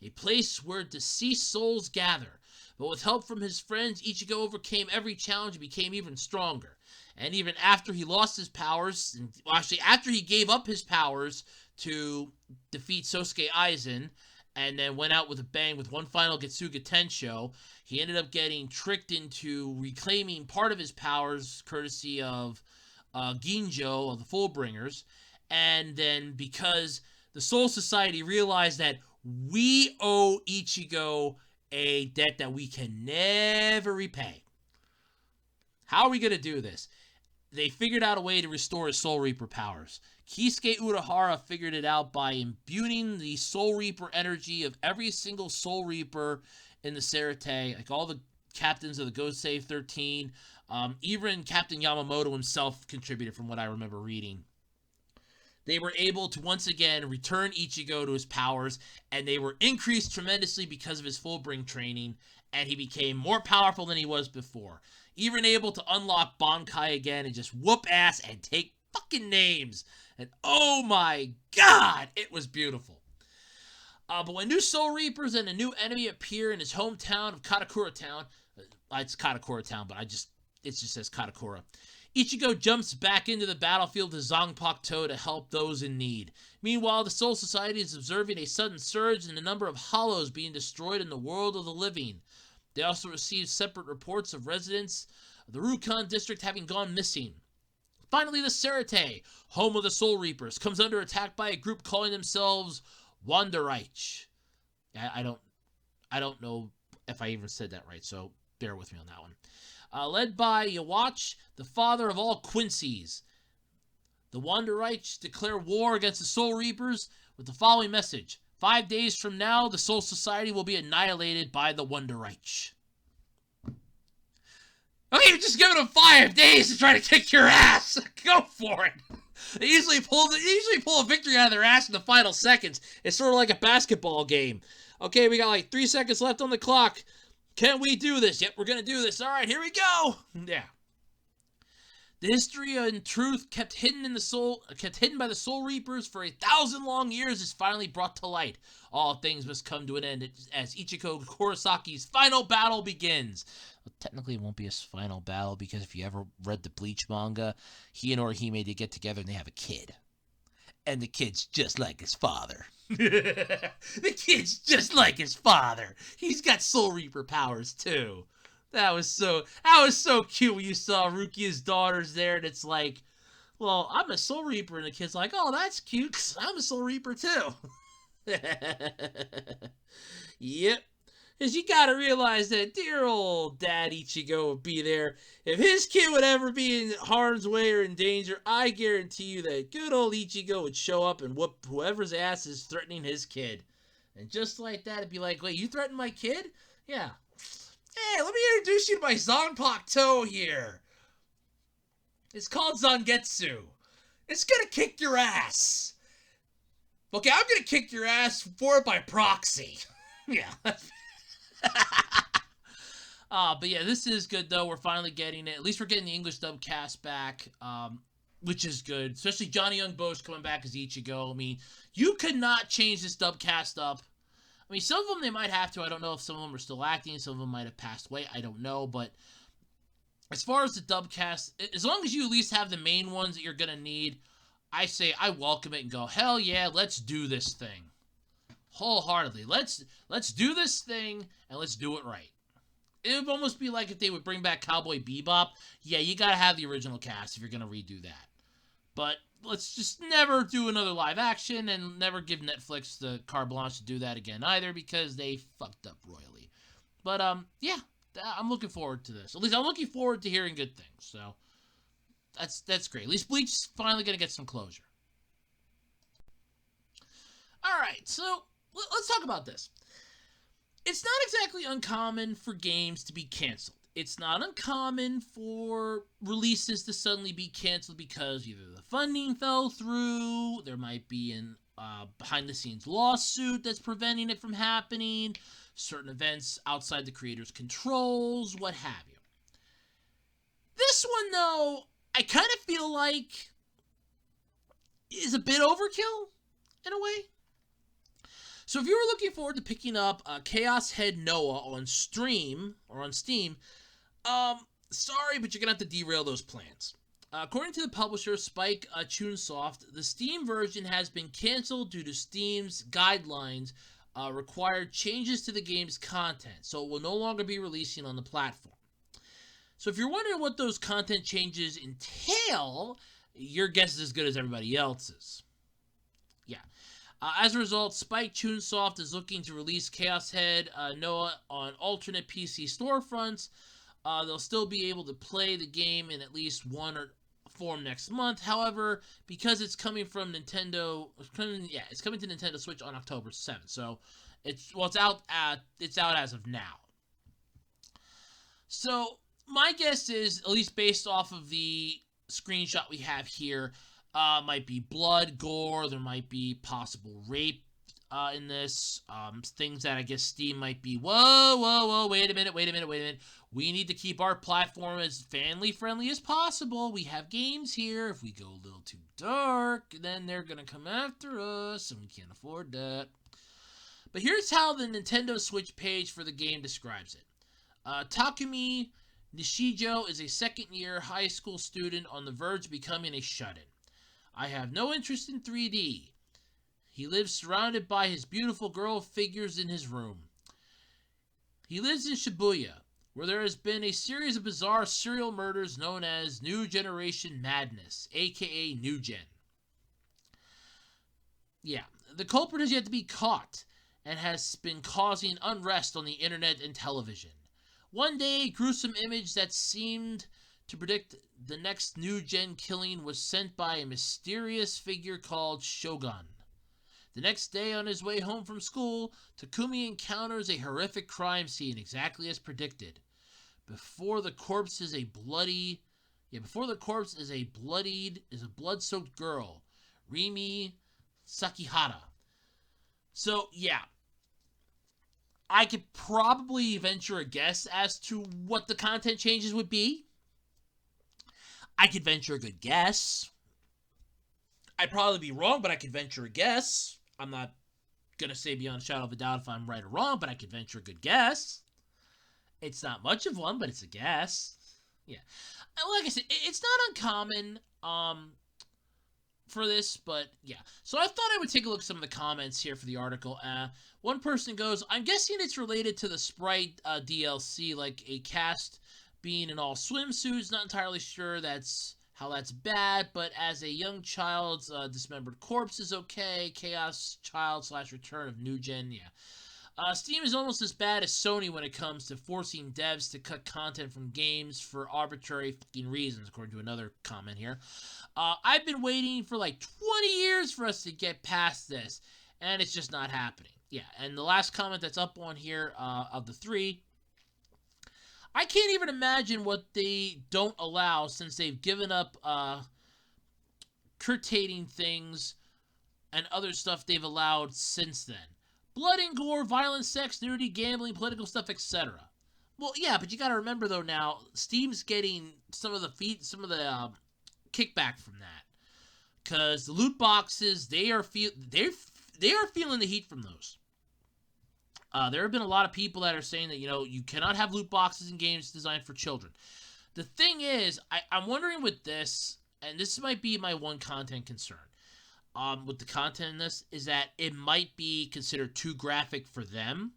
a place where deceased souls gather. But with help from his friends, Ichigo overcame every challenge and became even stronger. And even after he lost his powers, after he gave up his powers to defeat Sosuke Aizen, and then went out with a bang with one final Getsuga Tensho, he ended up getting tricked into reclaiming part of his powers, courtesy of Ginjo of the Fullbringers. And then because the Soul Society realized that we owe Ichigo a debt that we can never repay. How are we going to do this? They figured out a way to restore his Soul Reaper powers. Kisuke Urahara figured it out by imbuing the Soul Reaper energy of every single Soul Reaper in the Serite, like all the captains of the Go Save 13. Even Captain Yamamoto himself contributed, from what I remember reading. They were able to once again return Ichigo to his powers, and they were increased tremendously because of his Fullbring training, and he became more powerful than he was before. Even able to unlock Bankai again and just whoop ass and take fucking names. And oh my god, it was beautiful. But when new Soul Reapers and a new enemy appear in his hometown of Katakura Town, it's Katakura Town, but it just says Katakura. Ichigo jumps back into the battlefield to Zanpakuto to help those in need. Meanwhile, the Soul Society is observing a sudden surge in the number of hollows being destroyed in the world of the living. They also received separate reports of residents of the Rukon district having gone missing. Finally, the Serite, home of the Soul Reapers, comes under attack by a group calling themselves Wanderreich. I don't know if I even said that right, so bear with me on that one. Led by Yawach, the father of all Quincy's. The Wanderreich declare war against the Soul Reapers with the following message. 5 days from now, the Soul Society will be annihilated by the Wanderreich. Okay, you're just giving them 5 days to try to kick your ass. Go for it. They usually pull a victory out of their ass in the final seconds. It's sort of like a basketball game. Okay, we got like 3 seconds left on the clock. Can we do this? Yep, we're gonna do this. All right, here we go. Yeah. The history and truth kept hidden by the Soul Reapers for 1,000 long years is finally brought to light. All things must come to an end as Ichigo Kurosaki's final battle begins. Well, technically, it won't be his final battle because if you ever read the Bleach manga, he and Orihime, they get together and they have a kid. And the kid's just like his father. The kid's just like his father. He's got Soul Reaper powers too. That was so cute when you saw Rukia's daughters there, and it's like, well, I'm a Soul Reaper, and the kid's like, oh, that's cute, 'cause I'm a Soul Reaper too. Yep. Because you gotta realize that dear old Dad Ichigo would be there. If his kid would ever be in harm's way or in danger, I guarantee you that good old Ichigo would show up and whoop whoever's ass is threatening his kid. And just like that, it'd be like, wait, you threatened my kid? Yeah. Hey, let me introduce you to my Zanpakuto here. It's called Zangetsu. It's gonna kick your ass. Okay, I'm gonna kick your ass for it by proxy. Yeah. But yeah, this is good though. We're finally getting it. At least we're getting the English dub cast back, which is good. Especially Johnny Young Bosch coming back as Ichigo. I mean, you could not change this dub cast up. I mean, some of them they might have to. I don't know if some of them are still acting. Some of them might have passed away. I don't know. But as far as the dub cast, as long as you at least have the main ones that you're going to need, I say I welcome it and go, hell yeah, let's do this thing. Wholeheartedly. Let's do this thing and let's do it right. It would almost be like if they would bring back Cowboy Bebop. Yeah, you got to have the original cast if you're going to redo that. But let's just never do another live action and never give Netflix the carte blanche to do that again either because they fucked up royally. But, yeah, I'm looking forward to this. At least I'm looking forward to hearing good things. So, That's great. At least Bleach is finally gonna get some closure. All right, so let's talk about this. It's not exactly uncommon for games to be canceled. It's not uncommon for releases to suddenly be canceled because either the funding fell through, there might be an behind-the-scenes lawsuit that's preventing it from happening, certain events outside the creator's controls, what have you. This one, though, I kind of feel like is a bit overkill in a way. So if you were looking forward to picking up ChaosHead Noah on Steam, sorry, but you're going to have to derail those plans. According to the publisher, Spike Chunsoft, the Steam version has been canceled due to Steam's guidelines required changes to the game's content, so it will no longer be releasing on the platform. So if you're wondering what those content changes entail, your guess is as good as everybody else's. Yeah. As a result, Spike Chunsoft is looking to release ChaosHead Noah on alternate PC storefronts. They'll still be able to play the game in at least one form next month. However, because it's coming from Nintendo, it's coming to Nintendo Switch on October 7th. So it's out as of now. So my guess is, at least based off of the screenshot we have here, might be blood, gore, there might be possible rape in this. Things that I guess Steam might be, whoa, wait a minute. We need to keep our platform as family-friendly as possible. We have games here. If we go a little too dark, then they're going to come after us, and we can't afford that. But here's how the Nintendo Switch page for the game describes it. Takumi Nishijo is a second-year high school student on the verge of becoming a shut-in. I have no interest in 3D. He lives surrounded by his beautiful girl figures in his room. He lives in Shibuya, where there has been a series of bizarre serial murders known as New Generation Madness, aka New Gen. Yeah, the culprit has yet to be caught and has been causing unrest on the internet and television. One day, a gruesome image that seemed to predict the next New Gen killing was sent by a mysterious figure called Shogun. The next day, on his way home from school, Takumi encounters a horrific crime scene exactly as predicted. Before the corpse is a blood-soaked girl, Rimi Sakihara. So, yeah. I could probably venture a guess as to what the content changes would be. I could venture a good guess. I'd probably be wrong, but I could venture a guess. I'm not going to say beyond a shadow of a doubt if I'm right or wrong, but I could venture a good guess. It's not much of one, but it's a guess. Yeah. Like I said, it's not uncommon for this, but yeah. So I thought I would take a look at some of the comments here for the article. One person goes, I'm guessing it's related to the Sprite DLC, like a cast being in all swimsuits. Not entirely sure how that's bad, but as a young child's dismembered corpse is okay. Chaos Child / Return of New Gen, yeah. Steam is almost as bad as Sony when it comes to forcing devs to cut content from games for arbitrary fucking reasons, according to another comment here. I've been waiting for like 20 years for us to get past this, and it's just not happening. Yeah, and the last comment that's up on here of the three, I can't even imagine what they don't allow since they've given up curtailing things and other stuff they've allowed since then. Blood and gore, violence, sex, nudity, gambling, political stuff, etc. Well, yeah, but you got to remember though now, Steam's getting some of the kickback from that, because the loot boxes they are feeling the heat from those. There have been a lot of people that are saying that you cannot have loot boxes in games designed for children. The thing is, I'm wondering with this, and this might be my one content concern. With the content in this is that it might be considered too graphic for them.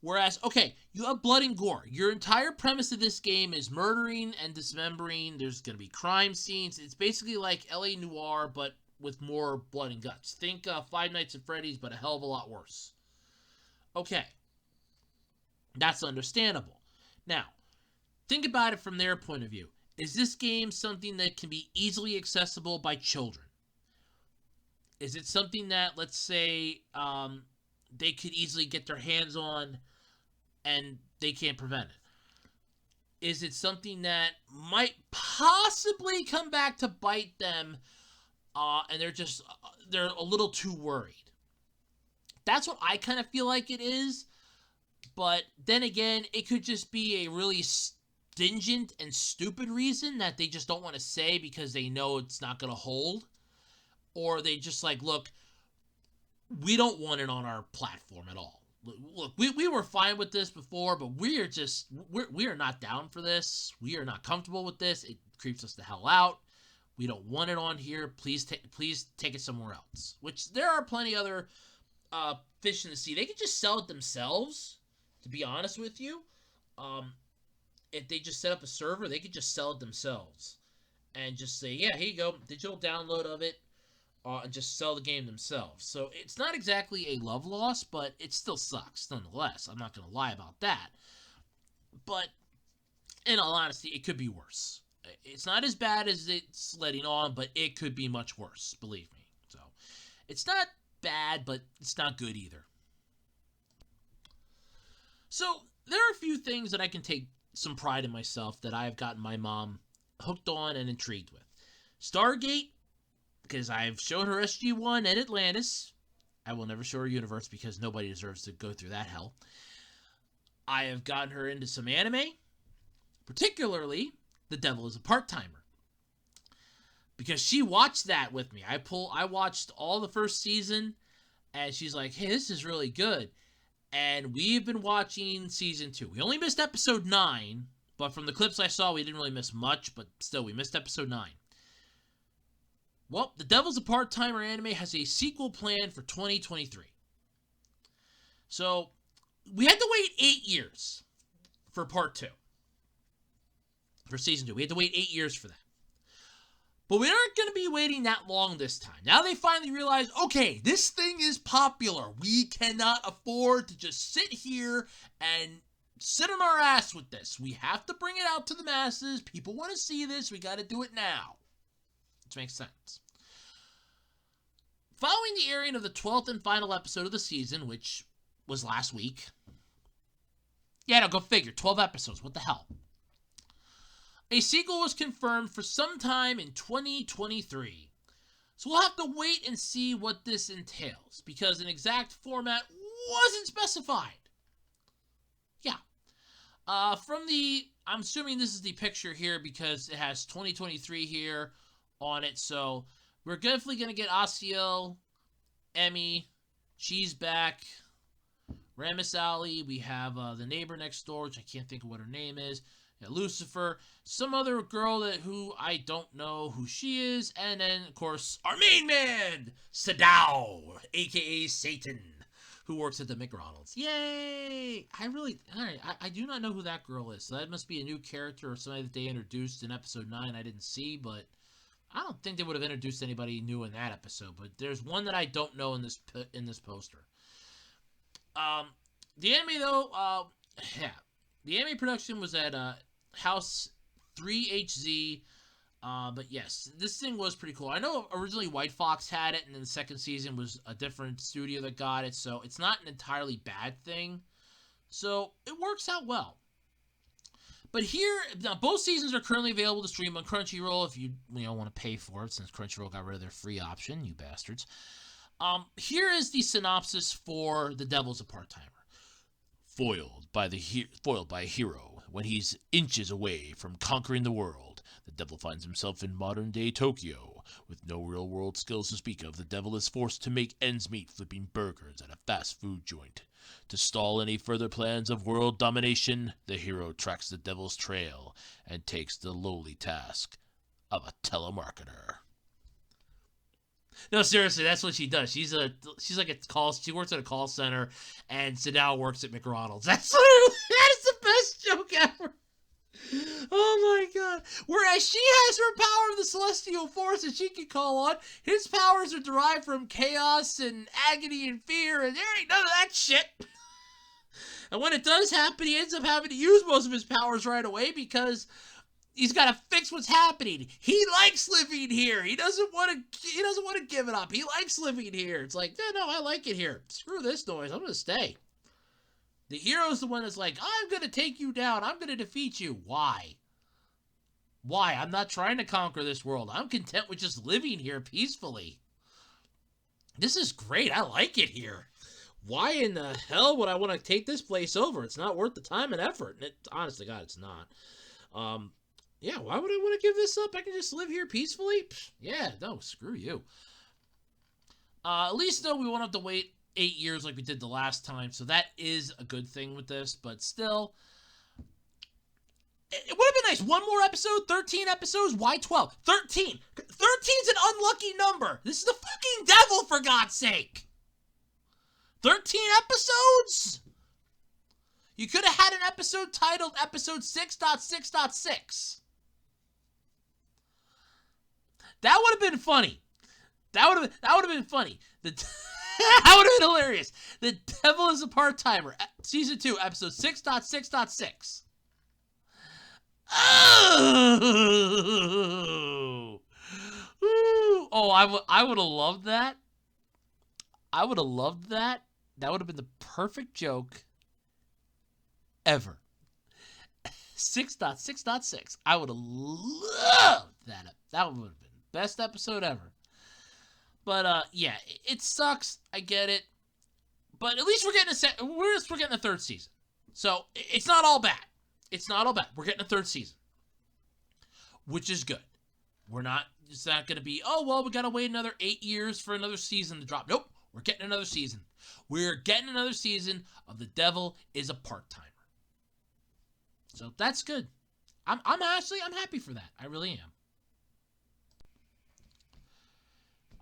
Whereas, okay, you have blood and gore. Your entire premise of this game is murdering and dismembering. There's going to be crime scenes. It's basically like LA Noire, but with more blood and guts. Think Five Nights at Freddy's, but a hell of a lot worse. Okay. That's understandable. Now, think about it from their point of view. Is this game something that can be easily accessible by children? Is it something that, let's say, they could easily get their hands on and they can't prevent it? Is it something that might possibly come back to bite them, and they're a little too worried? That's what I kind of feel like it is. But then again, it could just be a really stingent and stupid reason that they just don't want to say because they know it's not going to hold. Or they just like, look, we don't want it on our platform at all. Look, we were fine with this before, but we are not down for this. We are not comfortable with this. It creeps us the hell out. We don't want it on here. Please take it somewhere else. Which there are plenty other fish in the sea. They could just sell it themselves, to be honest with you. If they just set up a server, they could just sell it themselves. And just say, yeah, here you go, digital download of it. And just sell the game themselves. So it's not exactly a love loss, but it still sucks nonetheless. I'm not going to lie about that. But in all honesty, it could be worse. It's not as bad as it's letting on, but it could be much worse, believe me. So it's not bad, but it's not good either. So there are a few things that I can take some pride in myself that I have gotten my mom hooked on and intrigued with. Stargate, because I've shown her SG-1 and Atlantis. I will never show her Universe because nobody deserves to go through that hell. I have gotten her into some anime, particularly The Devil is a Part-Timer, because she watched that with me. I watched all the first season, and she's like, hey, this is really good. And we've been watching season 2. We only missed episode 9, but from the clips I saw, we didn't really miss much, but still, we missed episode 9. Well, The Devil's a Part-Timer anime has a sequel planned for 2023. So, we had to wait 8 years for part 2. For season 2. We had to wait 8 years for that. But we aren't going to be waiting that long this time. Now they finally realize, okay, this thing is popular. We cannot afford to just sit here and sit on our ass with this. We have to bring it out to the masses. People want to see this. We got to do it now. Which makes sense. Following the airing of the 12th and final episode of the season, which was last week. Yeah, no, go figure. 12 episodes. What the hell? A sequel was confirmed for sometime in 2023. So we'll have to wait and see what this entails, because an exact format wasn't specified. Yeah. I'm assuming this is the picture here because it has 2023 here on it, so we're definitely going to get Asiel, Emmy, she's back, Ramis Ali, we have the neighbor next door, which I can't think of what her name is, Lucifer, some other girl who I don't know who she is, and then, of course, our main man, Sadao, a.k.a. Satan, who works at the McDonald's. Yay! I do not know who that girl is, so that must be a new character or somebody that they introduced in episode 9 I didn't see, but I don't think they would have introduced anybody new in that episode, but there's one that I don't know in this poster. The anime, though, the anime production was at House 3HZ, but yes, this thing was pretty cool. I know originally White Fox had it, and then the second season was a different studio that got it, so it's not an entirely bad thing. So it works out well. But here, now both seasons are currently available to stream on Crunchyroll if you want to pay for it, since Crunchyroll got rid of their free option, you bastards. Here is the synopsis for The Devil's a Part-Timer. Foiled by a hero when he's inches away from conquering the world, the devil finds himself in modern-day Tokyo. With no real-world skills to speak of, the devil is forced to make ends meet flipping burgers at a fast food joint. To stall any further plans of world domination, the hero tracks the devil's trail and takes the lowly task of a telemarketer. No, seriously, that's what she does. She works at a call center, and Sadao works at McDonald's. That is the best joke ever. Oh my god. Whereas she has her power of the celestial force that she can call on, his powers are derived from chaos and agony and fear, and there ain't none of that shit. And when it does happen, he ends up having to use most of his powers right away because He's got to fix what's happening. He likes living here. He doesn't want to give it up. He likes living here. It's like, yeah, no, I like it here. Screw this noise. I'm going to stay. The hero's the one that's like, I'm going to take you down. I'm going to defeat you. Why? Why? I'm not trying to conquer this world. I'm content with just living here peacefully. This is great. I like it here. Why in the hell would I want to take this place over? It's not worth the time and effort. And honestly, God, it's not. Yeah, why would I want to give this up? I can just live here peacefully? Psh, yeah, no, screw you. At least, though, we won't have to wait 8 years like we did the last time, so that is a good thing with this, but still, it would have been nice. One more episode, 13 episodes, why 12? 13! 13's an unlucky number! This is the fucking devil, for God's sake! 13 episodes? You could have had an episode titled Episode 6.6.6. That would have been funny. That would have been funny. That would have been hilarious. The Devil is a Part-Timer. Season 2, Episode 6.6.6. Oh! Ooh. Oh, I would have loved that. I would have loved that. That would have been the perfect joke ever. 6.6.6. I would have loved that. That would have been the best episode ever. But yeah, it sucks. I get it. But at least we're getting a third season. So it's not all bad. It's not all bad. We're getting a third season, which is good. It's not going to be, oh, well, we got to wait another 8 years for another season to drop. Nope. We're getting another season. We're getting another season of The Devil is a Part-Timer. So that's good. I'm happy for that. I really am.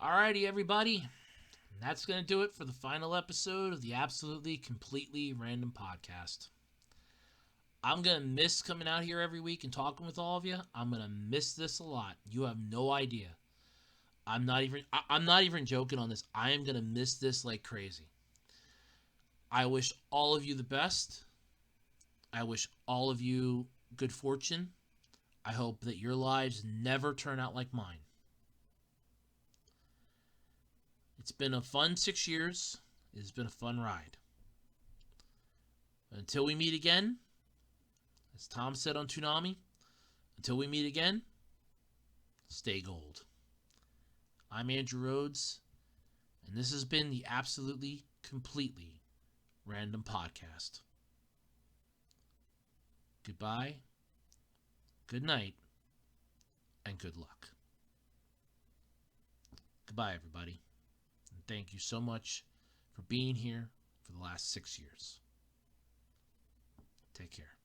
Alrighty, everybody. That's going to do it for the final episode of the Absolutely Completely Random Podcast. I'm going to miss coming out here every week and talking with all of you. I'm going to miss this a lot. You have no idea. I'm not even joking on this. I am going to miss this like crazy. I wish all of you the best. I wish all of you good fortune. I hope that your lives never turn out like mine. It's been a fun 6 years. It's been a fun ride. Until we meet again, as Tom said on Toonami, until we meet again, stay gold. I'm Andrew Rhodes, and this has been the Absolutely Completely Random Podcast. Goodbye, good night, and good luck. Goodbye, everybody. And thank you so much for being here for the last 6 years. Take care.